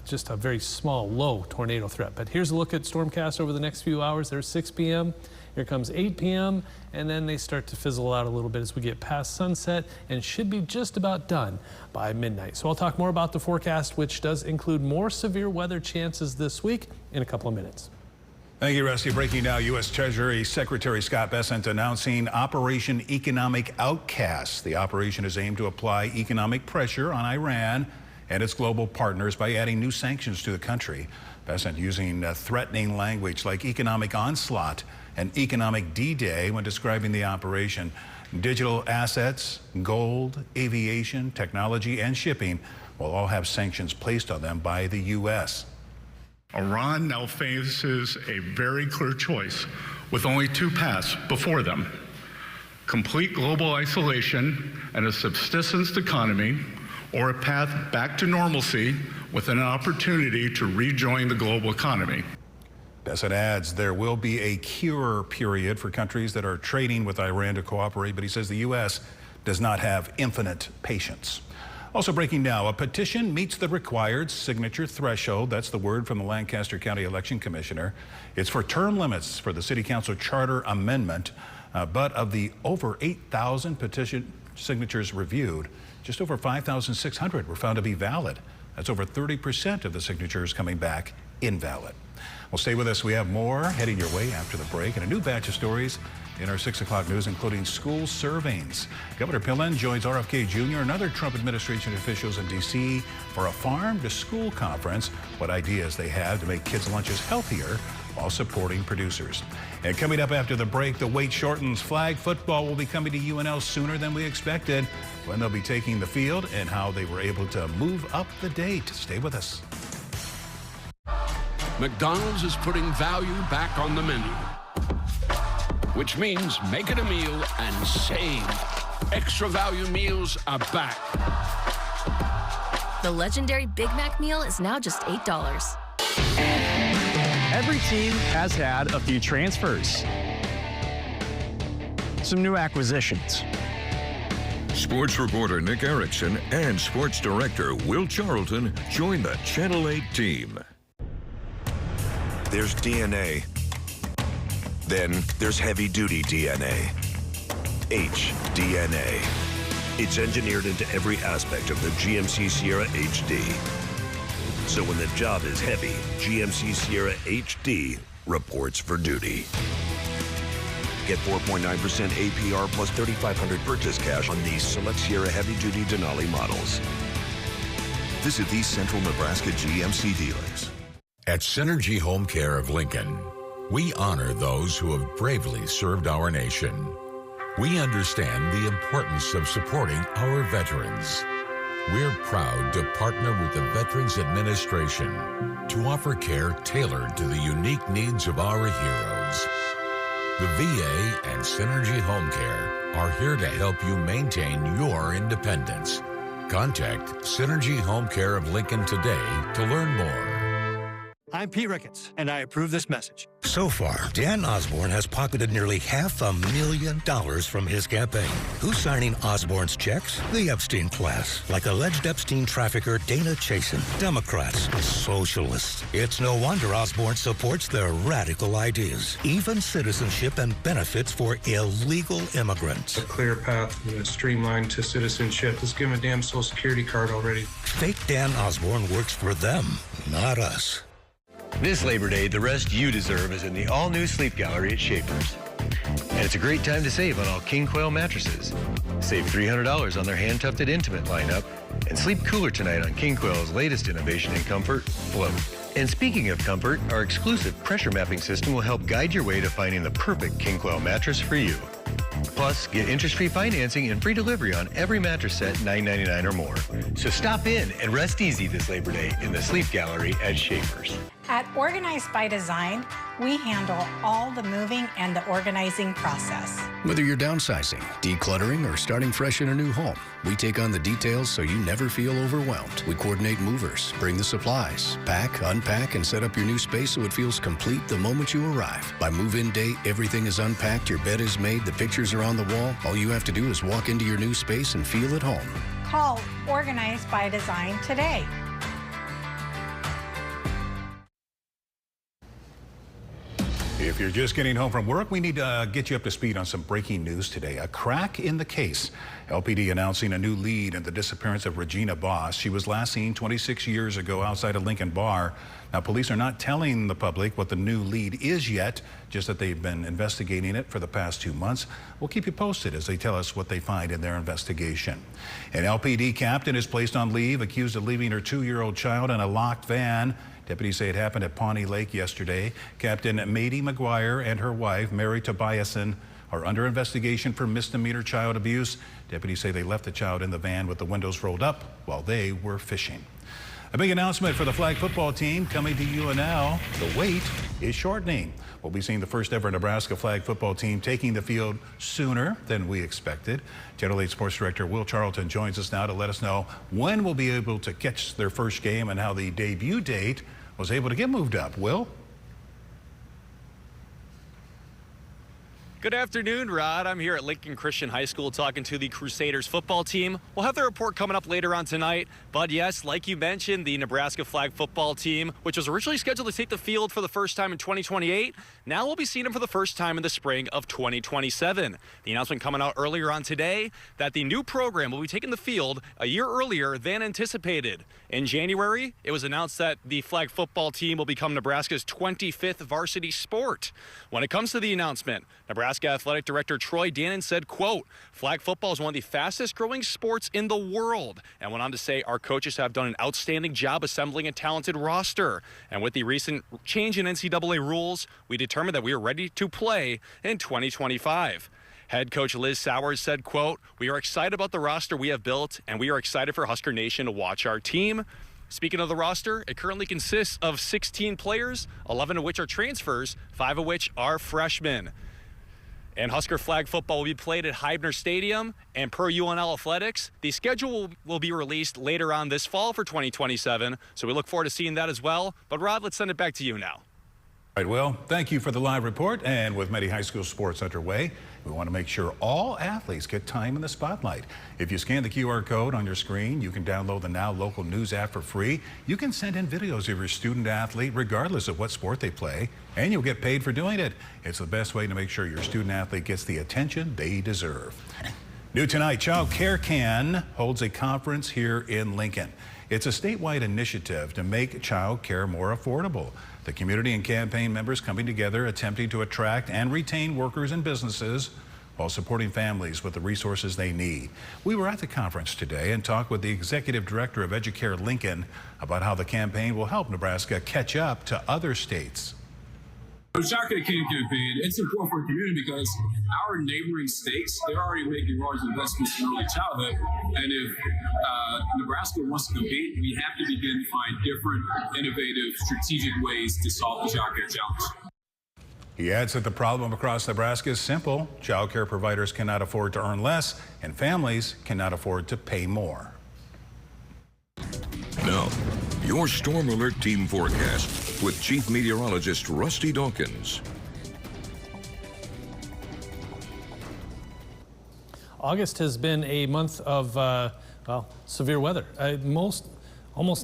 just a very small, low tornado threat. But here's a look at Stormcast over the next few hours. There's 6 p.m. Here comes 8 p.m. and then they start to fizzle out a little bit as we get past sunset and should be just about done by midnight. So I'll talk more about the forecast, which does include more severe weather chances this week in a couple of minutes. Thank you, Rusty. Breaking now, U.S. Treasury Secretary Scott Bessent announcing Operation Economic Outcast. The operation is aimed to apply economic pressure on Iran and its global partners by adding new sanctions to the country. Bessent using threatening language like economic onslaught and economic D-Day when describing the operation. Digital assets, gold, aviation, technology, and shipping will all have sanctions placed on them by the U.S. Iran now faces a very clear choice with only two paths before them: complete global isolation and a subsistence economy, or a path back to normalcy with an opportunity to rejoin the global economy. Bessent adds there will be a cure period for countries that are trading with Iran to cooperate, but he says the U.S. does not have infinite patience. Also breaking now, a petition meets the required signature threshold. That's the word from the Lancaster County Election Commissioner. It's for term limits for the City Council Charter Amendment, but of the over 8,000 petition signatures reviewed, just over 5,600 were found to be valid. That's over 30% of the signatures coming back invalid. Well, stay with us. We have more heading your way after the break and a new batch of stories in our 6 o'clock news, including school surveys. Governor Pillen joins RFK Jr. and other Trump administration officials in D.C. for a farm to school conference, what ideas they have to make kids' lunches healthier while supporting producers. And coming up after the break, the wait shortens. Flag football will be coming to UNL sooner than we expected, when they'll be taking the field and how they were able to move up the date. Stay with us. McDonald's is putting value back on the menu, which means make it a meal and save. Extra value meals are back. The legendary Big Mac meal is now just $8. Every team has had a few transfers, some new acquisitions. Sports reporter Nick Erickson and sports director Will Charlton join the Channel 8 team. There's DNA. Then there's heavy-duty DNA. HDNA. It's engineered into every aspect of the GMC Sierra HD. So when the job is heavy, GMC Sierra HD reports for duty. Get 4.9% APR plus $3,500 purchase cash on these select Sierra heavy-duty Denali models. Visit these Central Nebraska GMC dealers. At Synergy Home Care of Lincoln, we honor those who have bravely served our nation. We understand the importance of supporting our veterans. We're proud to partner with the Veterans Administration to offer care tailored to the unique needs of our heroes. The VA and Synergy Home Care are here to help you maintain your independence. Contact Synergy Home Care of Lincoln today to learn more. I'm Pete Ricketts, and I approve this message. So far, Dan Osborne has pocketed nearly $500,000 from his campaign. Who's signing Osborne's checks? The Epstein class, like alleged Epstein trafficker Dana Chasen. Democrats, socialists. It's no wonder Osborne supports their radical ideas, even citizenship and benefits for illegal immigrants. A clear path and a streamline to citizenship. Let's give him a damn Social Security card already. Fake Dan Osborne works for them, not us. This Labor Day, the rest you deserve is in the all-new Sleep Gallery at Schaefer's. And it's a great time to save on all King Coil mattresses. Save $300 on their hand-tufted intimate lineup, and sleep cooler tonight on King Coil's latest innovation in comfort, Float. And speaking of comfort, our exclusive pressure mapping system will help guide your way to finding the perfect King Coil mattress for you. Plus, get interest-free financing and free delivery on every mattress set, $9.99 or more. So stop in and rest easy this Labor Day in the Sleep Gallery at Schaefer's. At Organized by Design, we handle all the moving and the organizing process. Whether you're downsizing, decluttering, or starting fresh in a new home, we take on the details so you never feel overwhelmed. We coordinate movers, bring the supplies, pack, unpack, and set up your new space so it feels complete the moment you arrive. By move-in day, everything is unpacked, your bed is made, the pictures are on the wall. All you have to do is walk into your new space and feel at home. Call Organized by Design today. If you're just getting home from work, we need to get you up to speed on some breaking news today. A crack in the case. LPD announcing a new lead in the disappearance of Regina Boss. She was last seen 26 years ago outside a Lincoln bar. Now, police are not telling the public what the new lead is yet, just that they've been investigating it for the past 2 months. We'll keep you posted as they tell us what they find in their investigation. An LPD captain is placed on leave, accused of leaving her 2-year-old child in a locked van. Deputies say it happened at Pawnee Lake yesterday. Captain Mady McGuire and her wife, Mary Tobiasen, are under investigation for misdemeanor child abuse. Deputies say they left the child in the van with the windows rolled up while they were fishing. A big announcement for the flag football team coming to you now. The wait is shortening. We'll be seeing the first ever Nebraska flag football team taking the field sooner than we expected. Channel 8 Sports Director Will Charlton joins us now to let us know when we'll be able to catch their first game and how the debut date was able to get moved up. Will? Good afternoon, Rod. I'm here at Lincoln Christian High School talking to the Crusaders football team. We'll have the report coming up later on tonight. But yes, like you mentioned, the Nebraska flag football team, which was originally scheduled to take the field for the first time in 2028, now we'll be seeing them for the first time in the spring of 2027. The announcement coming out earlier on today that the new program will be taking the field a year earlier than anticipated. In January, it was announced that the flag football team will become Nebraska's 25th varsity sport. When it comes to the announcement, Nebraska Athletic Director Troy Dannon said, quote, flag football is one of the fastest growing sports in the world, and went on to say our coaches have done an outstanding job assembling a talented roster. And with the recent change in NCAA rules, we determined that we are ready to play in 2025. Head coach Liz Sowers said, quote, we are excited about the roster we have built, and we are excited for Husker Nation to watch our team. Speaking of the roster, it currently consists of 16 players, 11 of which are transfers, 5 of which are freshmen. And Husker flag football will be played at Heibner Stadium, and per UNL Athletics, the schedule will be released later on this fall for 2027, so we look forward to seeing that as well. But Rod, let's send it back to you now. All right, well, thank you for the live report. And with many high school sports underway, we want to make sure all athletes get time in the spotlight. If you scan the QR code on your screen, you can download the Now Local News app for free. You can send in videos of your student athlete, regardless of what sport they play, and you'll get paid for doing it. It's the best way to make sure your student athlete gets the attention they deserve. New tonight, Child Care Can holds a conference here in Lincoln. It's a statewide initiative to make child care more affordable. The community and campaign members coming together, attempting to attract and retain workers and businesses while supporting families with the resources they need. We were at the conference today and talked with the executive director of Educare Lincoln about how the campaign will help Nebraska catch up to other states. The Child Care Can campaign, it's important for the community because our neighboring states, they're already making large investments in early childhood. And if Nebraska wants to compete, we have to begin to find different, innovative, strategic ways to solve the child care challenge. He adds that the problem across Nebraska is simple. Child care providers cannot afford to earn less, and families cannot afford to pay more. Now, your Storm Alert Team forecast with Chief Meteorologist Rusty Dawkins. August has been a month of severe weather. Almost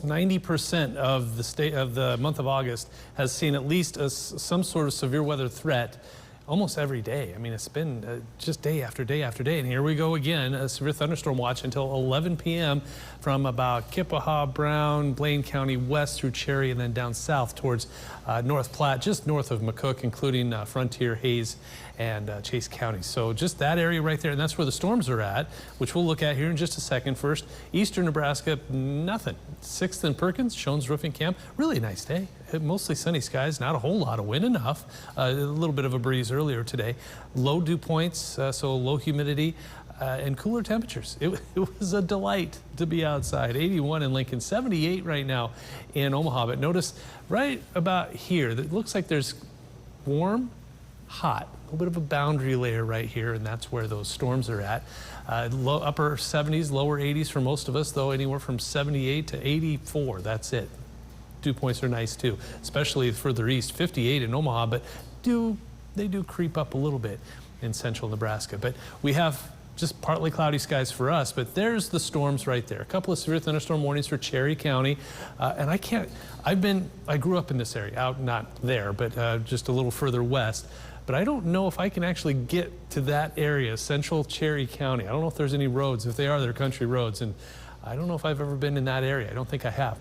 90% of the month of August has seen at least some sort of severe weather threat almost every day. I mean, it's been just day after day after day. And here we go again, a severe thunderstorm watch until 11 p.m. from about Kippahaw, Brown, Blaine County west through Cherry and then down south towards North Platte, just north of McCook, including Frontier, Hayes, and Chase County. So just that area right there, and that's where the storms are at, which we'll look at here in just a second. First, eastern Nebraska, nothing. 6th and Perkins, Shones Roofing Camp, really nice day. Mostly sunny skies, not a whole lot of wind, enough. A little bit of a breeze earlier today. Low dew points, so low humidity. And cooler temperatures. It was a delight to be outside. 81 in Lincoln, 78 right now in Omaha. But notice right about here, that looks like there's warm, hot, a little bit of a boundary layer right here, and that's where those storms are at. Upper 70s, lower 80s for most of us, though anywhere from 78 to 84, that's it. Dew points are nice too, especially further east, 58 in Omaha, but they do creep up a little bit in central Nebraska. But we have just partly cloudy skies for us, but there's the storms right there. A couple of severe thunderstorm warnings for Cherry County. And I grew up in this area, out not there, but just a little further west. But I don't know if I can actually get to that area, central Cherry County. I don't know if there's any roads. If they are, they're country roads. And I don't know if I've ever been in that area. I don't think I have.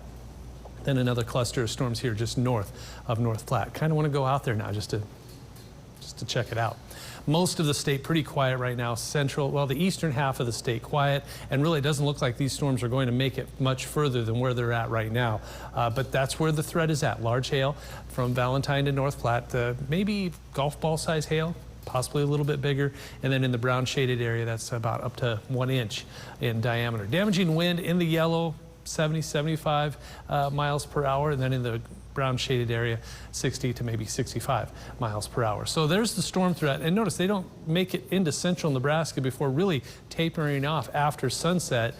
Then another cluster of storms here just north of North Platte. Kind of want to go out there now just to check it out. Most of the state pretty quiet right now. The eastern half of the state quiet, and really it doesn't look like these storms are going to make it much further than where they're at right now. But that's where the threat is at. Large hail from Valentine to North Platte, maybe golf ball size hail, possibly a little bit bigger. And then in the brown shaded area, that's about up to 1 inch in diameter. Damaging wind in the yellow, 70, 75 miles per hour, and then in the brown shaded area, 60 to maybe 65 miles per hour. So there's the storm threat. And notice they don't make it into central Nebraska before really tapering off after sunset.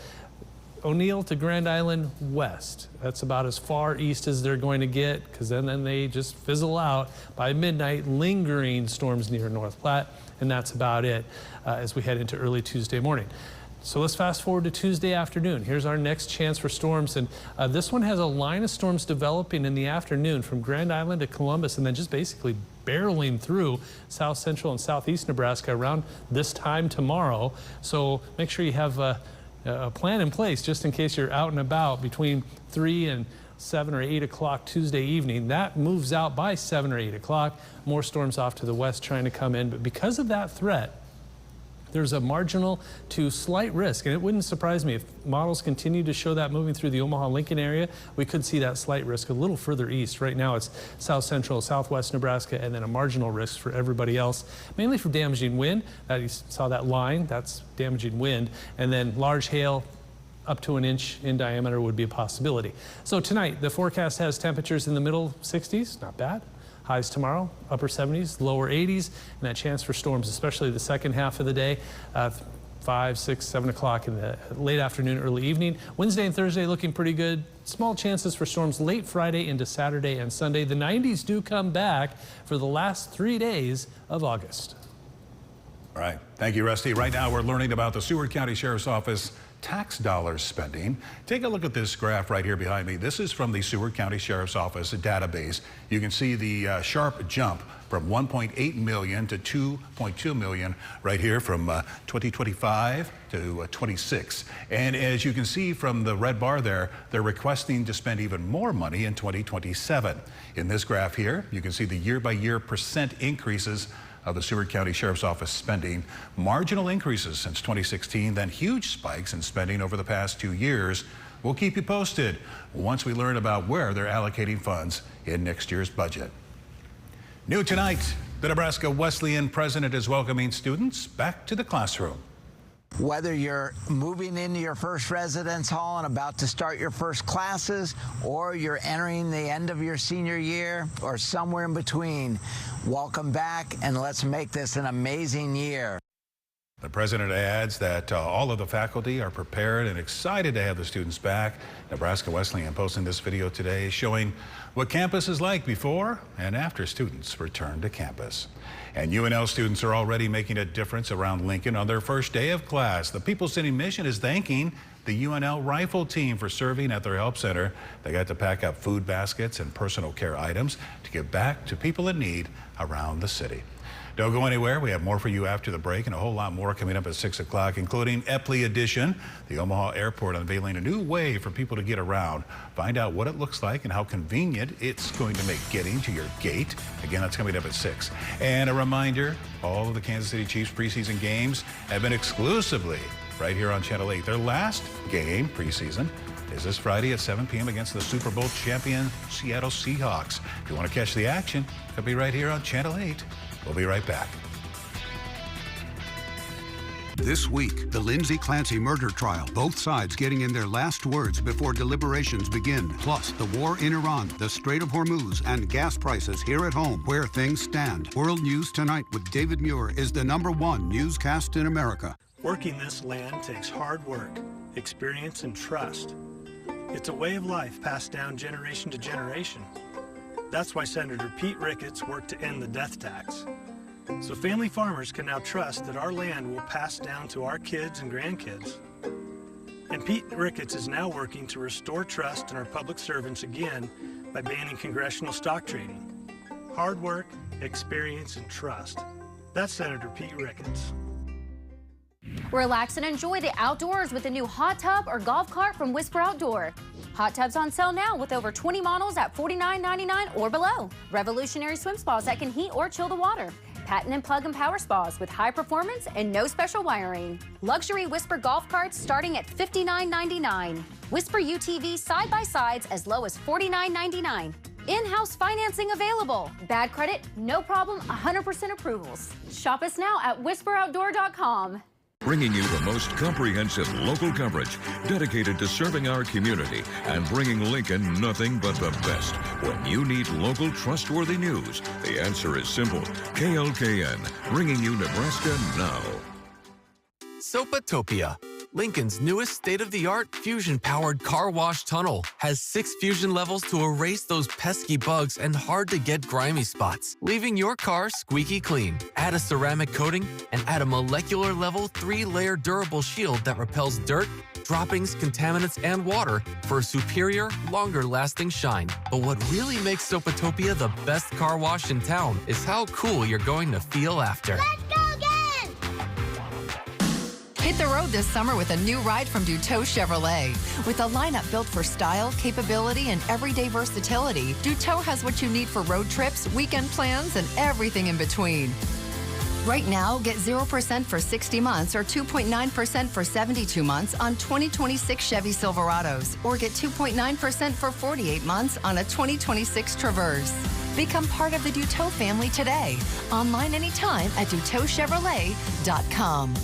O'Neill to Grand Island west. That's about as far east as they're going to get, because then they just fizzle out. By midnight, lingering storms near North Platte, and that's about it as we head into early Tuesday morning. So let's fast forward to Tuesday afternoon. Here's our next chance for storms, and this one has a line of storms developing in the afternoon from Grand Island to Columbus, and then just basically barreling through south central and southeast Nebraska around this time tomorrow. So make sure you have a plan in place just in case you're out and about between 3 and 7 or 8 o'clock Tuesday evening. That moves out by 7 or 8 o'clock. More storms off to the west trying to come in, but because of that threat, there's a marginal to slight risk, and it wouldn't surprise me if models continue to show that moving through the Omaha-Lincoln area. We could see that slight risk a little further east. Right now it's south central, southwest Nebraska, and then a marginal risk for everybody else, mainly for damaging wind. You saw that line, that's damaging wind, and then large hail up to 1 inch in diameter would be a possibility. So tonight, the forecast has temperatures in the middle 60s, not bad. Highs tomorrow, upper 70s, lower 80s, and that chance for storms, especially the second half of the day, 5, 6, 7 o'clock in the late afternoon, early evening. Wednesday and Thursday looking pretty good. Small chances for storms late Friday into Saturday and Sunday. The 90s do come back for the last 3 days of August. All right. Thank you, Rusty. Right now, we're learning about the Seward County Sheriff's Office tax dollars spending. Take a look at this graph right here behind me. This is from the Seward County Sheriff's Office database. You can see the sharp jump from 1.8 million to 2.2 million right here from 2025 to 26. And as you can see from the red bar there, they're requesting to spend even more money in 2027. In this graph here, you can see the year-by-year percent increases of the Seward County Sheriff's Office spending. Marginal increases since 2016, then huge spikes in spending over the past 2 years. We'll keep you posted once we learn about where they're allocating funds in next year's budget. New tonight, the Nebraska Wesleyan president is welcoming students back to the classroom. Whether you're moving into your first residence hall and about to start your first classes, or you're entering the end of your senior year, or somewhere in between, welcome back, and let's make this an amazing year. The president adds that all of the faculty are prepared and excited to have the students back. Nebraska Wesleyan posting this video today showing what campus is like before and after students return to campus. And UNL students are already making a difference around Lincoln on their first day of class. The People's City Mission is thanking the UNL rifle team for serving at their help center. They got to pack up food baskets and personal care items to give back to people in need around the city. Don't go anywhere. We have more for you after the break, and a whole lot more coming up at 6 o'clock, including Epley Edition, the Omaha Airport unveiling a new way for people to get around. Find out what it looks like and how convenient it's going to make getting to your gate. Again, that's coming up at 6. And a reminder, all of the Kansas City Chiefs preseason games have been exclusively right here on Channel 8. Their last game preseason is this Friday at 7 p.m. against the Super Bowl champion Seattle Seahawks. If you want to catch the action, it'll be right here on Channel 8. We'll be right back. This week, the Lindsay Clancy murder trial. Both sides getting in their last words before deliberations begin. Plus, the war in Iran, the Strait of Hormuz, and gas prices here at home, where things stand. World News Tonight with David Muir is the #1 newscast in America. Working this land takes hard work, experience, and trust. It's a way of life passed down generation to generation. That's why Senator Pete Ricketts worked to end the death tax. So family farmers can now trust that our land will pass down to our kids and grandkids. And Pete Ricketts is now working to restore trust in our public servants again by banning congressional stock trading. Hard work, experience, and trust. That's Senator Pete Ricketts. Relax and enjoy the outdoors with a new hot tub or golf cart from Whisper Outdoor. Hot tubs on sale now with over 20 models at $49.99 or below. Revolutionary swim spas that can heat or chill the water. Patent and plug and power spas with high performance and no special wiring. Luxury Whisper golf carts starting at $59.99. Whisper UTV side-by-sides as low as $49.99. In-house financing available. Bad credit, no problem, 100% approvals. Shop us now at whisperoutdoor.com. Bringing you the most comprehensive local coverage dedicated to serving our community and bringing Lincoln nothing but the best. When you need local trustworthy news, the answer is simple. KLKN, bringing you Nebraska now. Sopatopia, Lincoln's newest state-of-the-art fusion-powered car wash tunnel, has 6 fusion levels to erase those pesky bugs and hard-to-get grimy spots, leaving your car squeaky clean. Add a ceramic coating and add a molecular-level 3-layer durable shield that repels dirt, droppings, contaminants, and water for a superior, longer-lasting shine. But what really makes Sopatopia the best car wash in town is how cool you're going to feel after. Let's go again! Hit the road this summer with a new ride from Duteau Chevrolet. With a lineup built for style, capability, and everyday versatility, Duteau has what you need for road trips, weekend plans, and everything in between. Right now, get 0% for 60 months or 2.9% for 72 months on 2026 Chevy Silverados, or get 2.9% for 48 months on a 2026 Traverse. Become part of the Duteau family today. Online anytime at DuteauChevrolet.com.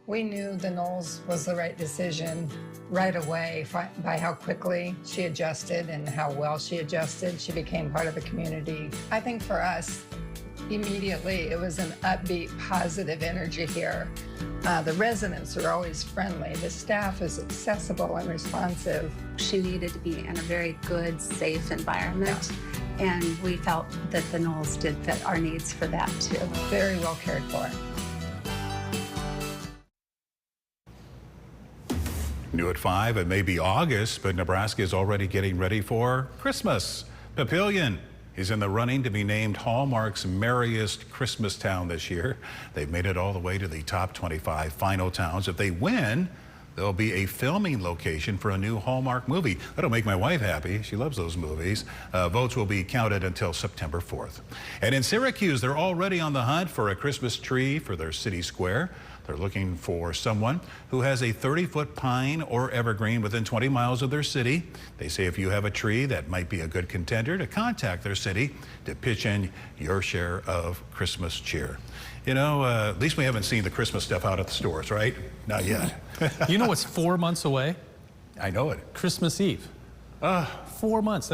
We knew the Knowles was the right decision right away by how quickly she adjusted and how well she adjusted. She became part of the community. I think for us, immediately, it was an upbeat, positive energy here. The residents are always friendly. The staff is accessible and responsive. She needed to be in a very good, safe environment. Yeah. And we felt that the Knowles did fit our needs for that too. Very well cared for. New at 5, it may be August, but Nebraska is already getting ready for Christmas. Papillion is in the running to be named Hallmark's merriest Christmas town this year. They've made it all the way to the top 25 final towns. If they win, there'll be a filming location for a new Hallmark movie. That'll make my wife happy. She loves those movies. Votes will be counted until September 4th. And in Syracuse, they're already on the hunt for a Christmas tree for their city square. They're looking for someone who has a 30-foot pine or evergreen within 20 miles of their city. They say if you have a tree that might be a good contender, to contact their city to pitch in your share of Christmas cheer. You know, at least we haven't seen the Christmas stuff out at the stores, right? Not yet. You know what's 4 months away? I know it. Christmas Eve. 4 months.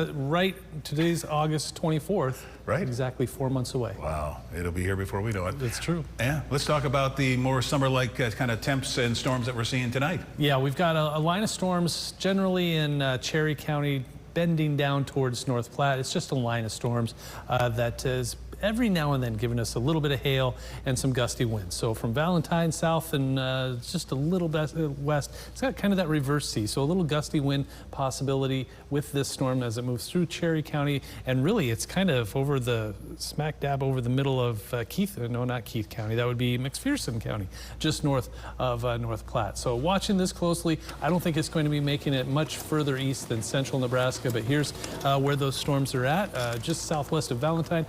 Today's August 24th. Right. Exactly 4 months away. Wow. It'll be here before we know it. It's true. Yeah. Let's talk about the more summer-like kind of temps and storms that we're seeing tonight. Yeah, we've got a line of storms generally in Cherry County, bending down towards North Platte. It's just a line of storms that is every now and then giving us a little bit of hail and some gusty winds. So from Valentine south and just a little bit west, it's got kind of that reverse sea. So a little gusty wind possibility with this storm as it moves through Cherry County. And really, it's kind of over the smack dab over the middle of not Keith County. That would be McPherson County, just north of North Platte. So watching this closely, I don't think it's going to be making it much further east than central Nebraska, but here's where those storms are at, just southwest of Valentine.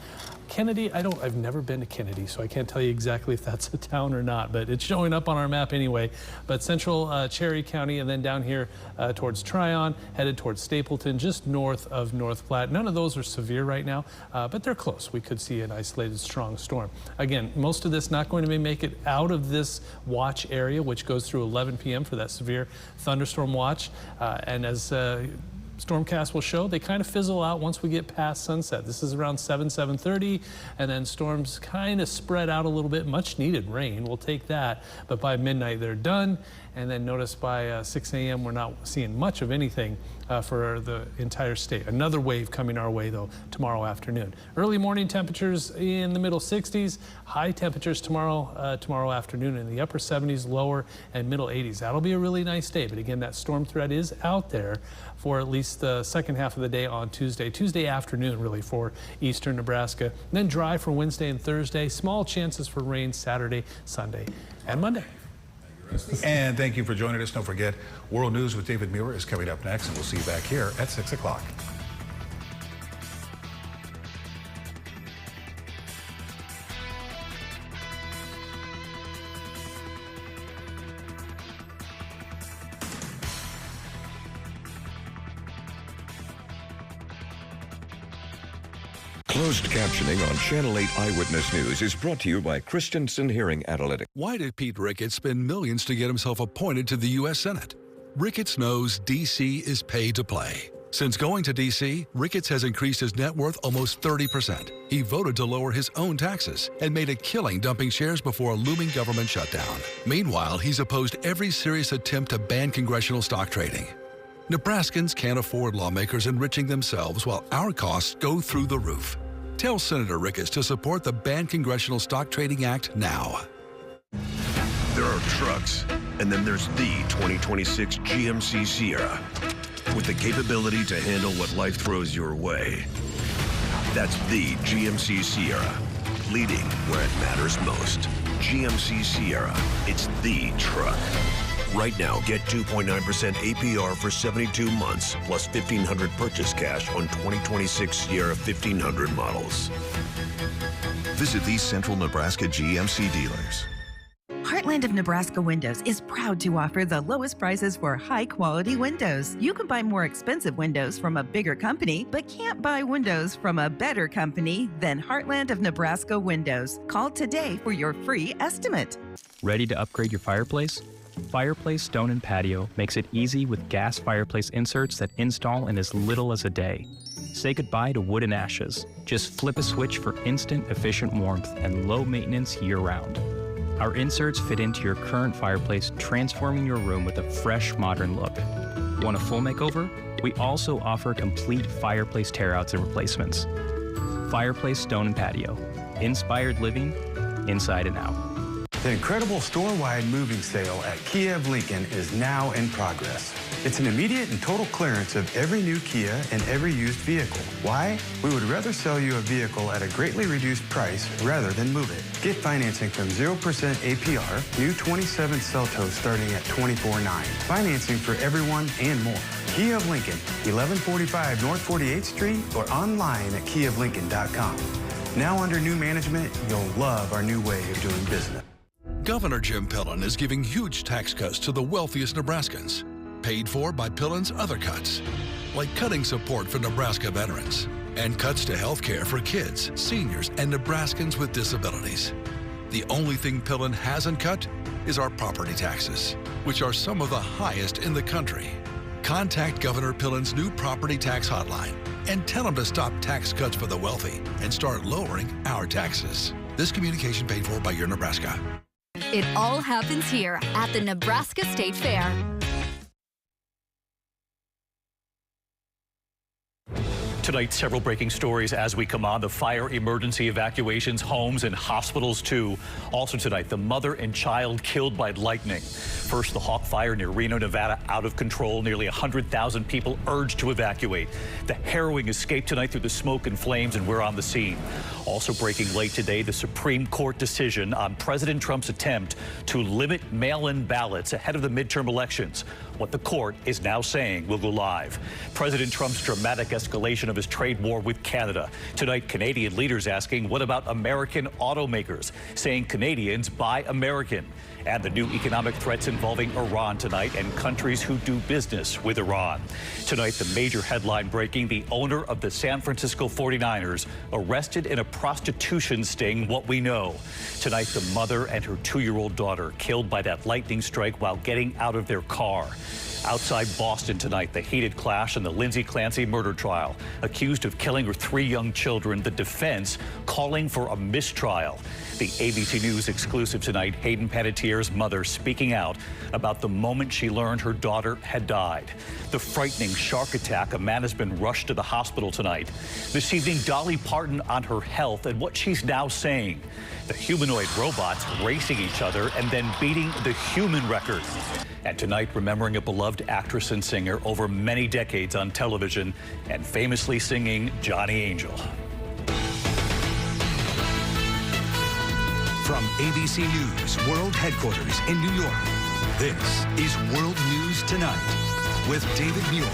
Kennedy, I've never been to Kennedy, so I can't tell you exactly if that's a town or not, but it's showing up on our map anyway. But central Cherry County and then down here towards Tryon, headed towards Stapleton, just north of North Platte. None of those are severe right now, but they're close. We could see an isolated strong storm. Again, most of this not going to make it out of this watch area, which goes through 11 p.m. for that severe thunderstorm watch. And as Stormcast will show, they kind of fizzle out once we get past sunset. This is around 7:30, and then storms kind of spread out a little bit. Much needed rain, we'll take that. But by midnight, they're done. And then notice by 6 a.m., we're not seeing much of anything for the entire state. Another wave coming our way, though, tomorrow afternoon. Early morning temperatures in the middle 60s. High temperatures tomorrow afternoon in the upper 70s, lower and middle 80s. That'll be a really nice day. But again, that storm threat is out there for at least the second half of the day on Tuesday afternoon, really, for eastern Nebraska. And then dry for Wednesday and Thursday. Small chances for rain Saturday, Sunday, and Monday. And thank you for joining us. Don't forget, World News with David Muir is coming up next, and we'll see you back here at 6 o'clock. Closed captioning on Channel 8 Eyewitness News is brought to you by Christensen Hearing Analytics. Why did Pete Ricketts spend millions to get himself appointed to the U.S. Senate? Ricketts knows D.C. is pay to play. Since going to D.C., Ricketts has increased his net worth almost 30%. He voted to lower his own taxes and made a killing dumping shares before a looming government shutdown. Meanwhile, he's opposed every serious attempt to ban congressional stock trading. Nebraskans can't afford lawmakers enriching themselves while our costs go through the roof. Tell Senator Ricketts to support the Ban Congressional Stock Trading Act now. There are trucks, and then there's the 2026 GMC Sierra, with the capability to handle what life throws your way. That's the GMC Sierra, leading where it matters most. GMC Sierra, it's the truck. Right now, get 2.9% APR for 72 months, plus $1,500 purchase cash on 2026 Sierra 1500 models. Visit these Central Nebraska GMC dealers. Heartland of Nebraska Windows is proud to offer the lowest prices for high-quality windows. You can buy more expensive windows from a bigger company, but can't buy windows from a better company than Heartland of Nebraska Windows. Call today for your free estimate. Ready to upgrade your fireplace? Fireplace Stone and Patio makes it easy with gas fireplace inserts that install in as little as a day. Say goodbye to wood and ashes. Just flip a switch for instant, efficient warmth and low maintenance year-round. Our inserts fit into your current fireplace, transforming your room with a fresh, modern look. Want a full makeover? We also offer complete fireplace tear-outs and replacements. Fireplace Stone and Patio. Inspired living, inside and out. The incredible store-wide moving sale at Kia of Lincoln is now in progress. It's an immediate and total clearance of every new Kia and every used vehicle. Why? We would rather sell you a vehicle at a greatly reduced price rather than move it. Get financing from 0% APR, new 27 Celtos starting at $24,900. Financing for everyone and more. Kia of Lincoln, 1145 North 48th Street or online at kiaoflincoln.com. Now under new management, you'll love our new way of doing business. Governor Jim Pillen is giving huge tax cuts to the wealthiest Nebraskans, paid for by Pillen's other cuts, like cutting support for Nebraska veterans and cuts to health care for kids, seniors, and Nebraskans with disabilities. The only thing Pillen hasn't cut is our property taxes, which are some of the highest in the country. Contact Governor Pillen's new property tax hotline and tell him to stop tax cuts for the wealthy and start lowering our taxes. This communication paid for by Your Nebraska. It all happens here at the Nebraska State Fair. Tonight, several breaking stories as we come on. The fire, emergency evacuations, homes and hospitals too. Also tonight, the mother and child killed by lightning. First, the Hawk fire near Reno, Nevada, out of control. Nearly 100,000 people urged to evacuate. The harrowing escape tonight through the smoke and flames, and we're on the scene. Also breaking late today, the Supreme Court decision on President Trump's attempt to limit mail-in ballots ahead of the midterm elections. What the court is now saying will go live. President Trump's dramatic escalation of his trade war with Canada. Tonight, Canadian leaders asking, what about American automakers? Saying Canadians buy American. And the new economic threats involving Iran tonight and countries who do business with Iran. Tonight, the major headline breaking: the owner of the San Francisco 49ers arrested in a prostitution sting. What we know. Tonight, the mother and her 2-year-old daughter killed by that lightning strike while getting out of their car. Outside Boston tonight, the heated clash in the Lindsay Clancy murder trial. Accused of killing her 3 young children, the defense calling for a mistrial. The ABC News exclusive tonight, Hayden Panettiere's mother speaking out about the moment she learned her daughter had died. The frightening shark attack, a man has been rushed to the hospital tonight. This evening, Dolly Parton on her health and what she's now saying. The humanoid robots racing each other and then beating the human record. And tonight, remembering a beloved actress and singer over many decades on television and famously singing Johnny Angel. From ABC News World Headquarters in New York, this is World News Tonight with David Muir.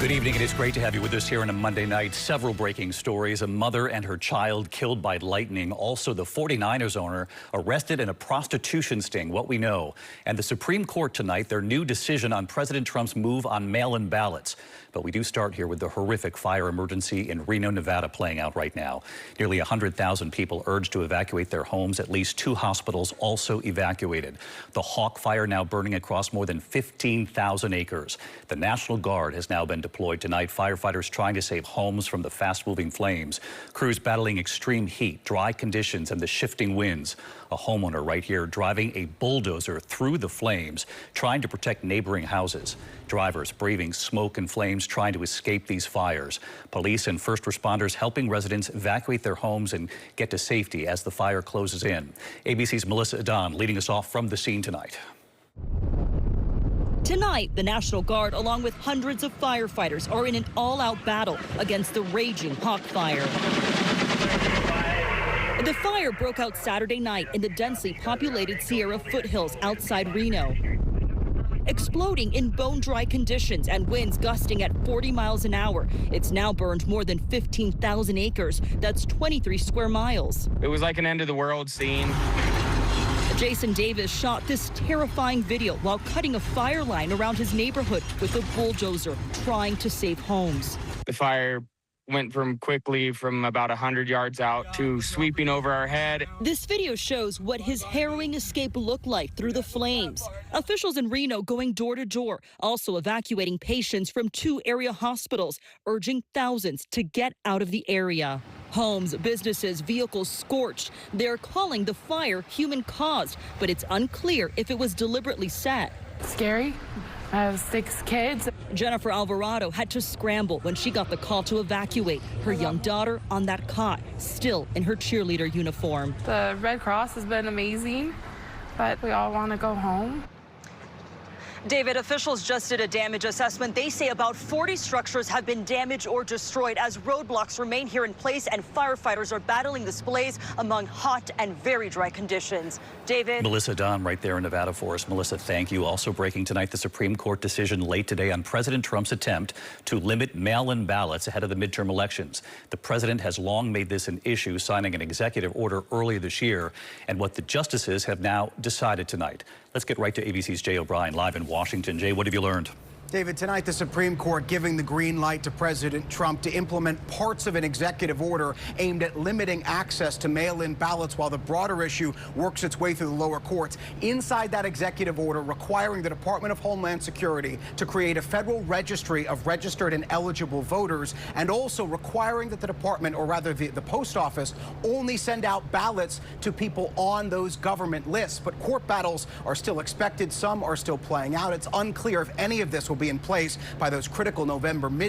Good evening. It is great to have you with us here on a Monday night. Several breaking stories. A mother and her child killed by lightning. Also, the 49ers owner arrested in a prostitution sting. What we know. And the Supreme Court tonight, their new decision on President Trump's move on mail-in ballots. But we do start here with the horrific fire emergency in Reno, Nevada playing out right now. Nearly 100,000 people urged to evacuate their homes. At least 2 hospitals also evacuated. The Hawk fire now burning across more than 15,000 acres. The National Guard has now been deployed tonight. Firefighters trying to save homes from the fast-moving flames. Crews battling extreme heat, dry conditions, and the shifting winds. A homeowner right here driving a bulldozer through the flames, trying to protect neighboring houses. Drivers braving smoke and flames, trying to escape these fires. Police and first responders helping residents evacuate their homes and get to safety as the fire closes in. ABC's Melissa Adon leading us off from the scene tonight. Tonight, the National Guard, along with hundreds of firefighters, are in an all-out battle against the raging Hawk fire. The fire broke out Saturday night in the densely populated Sierra foothills outside Reno. Exploding in bone-dry conditions and winds gusting at 40 miles an hour, it's now burned more than 15,000 acres. That's 23 square miles. It was like an end-of-the-world scene. Jason Davis shot this terrifying video while cutting a fire line around his neighborhood with a bulldozer, trying to save homes. The fire went quickly from about 100 yards out to sweeping over our head. This video shows what his harrowing escape looked like through the flames. Officials in Reno going door to door, also evacuating patients from 2 area hospitals, urging thousands to get out of the area. Homes, businesses, vehicles scorched. They're calling the fire human-caused, but it's unclear if it was deliberately set. Scary. I have 6 kids. Jennifer Alvarado had to scramble when she got the call to evacuate her young daughter on that cot, still in her cheerleader uniform. The Red Cross has been amazing. but we all want to go home. David, officials just did a damage assessment. They say about 40 structures have been damaged or destroyed as roadblocks remain here in place and firefighters are battling this blaze among hot and very dry conditions. David? Melissa Don right there in Nevada for us. Melissa, thank you. Also breaking tonight, the Supreme Court decision late today on President Trump's attempt to limit mail-in ballots ahead of the midterm elections. The president has long made this an issue, signing an executive order earlier this year, and what the justices have now decided tonight. Let's get right to ABC's Jay O'Brien live in Washington. Jay, what have you learned? David, tonight the Supreme Court giving the green light to President Trump to implement parts of an executive order aimed at limiting access to mail-in ballots while the broader issue works its way through the lower courts. Inside that executive order requiring the Department of Homeland Security to create a federal registry of registered and eligible voters, and also requiring that the department, or rather the post office, only send out ballots to people on those government lists. But court battles are still expected. Some are still playing out. It's unclear if any of this will be in place by those critical November midterms.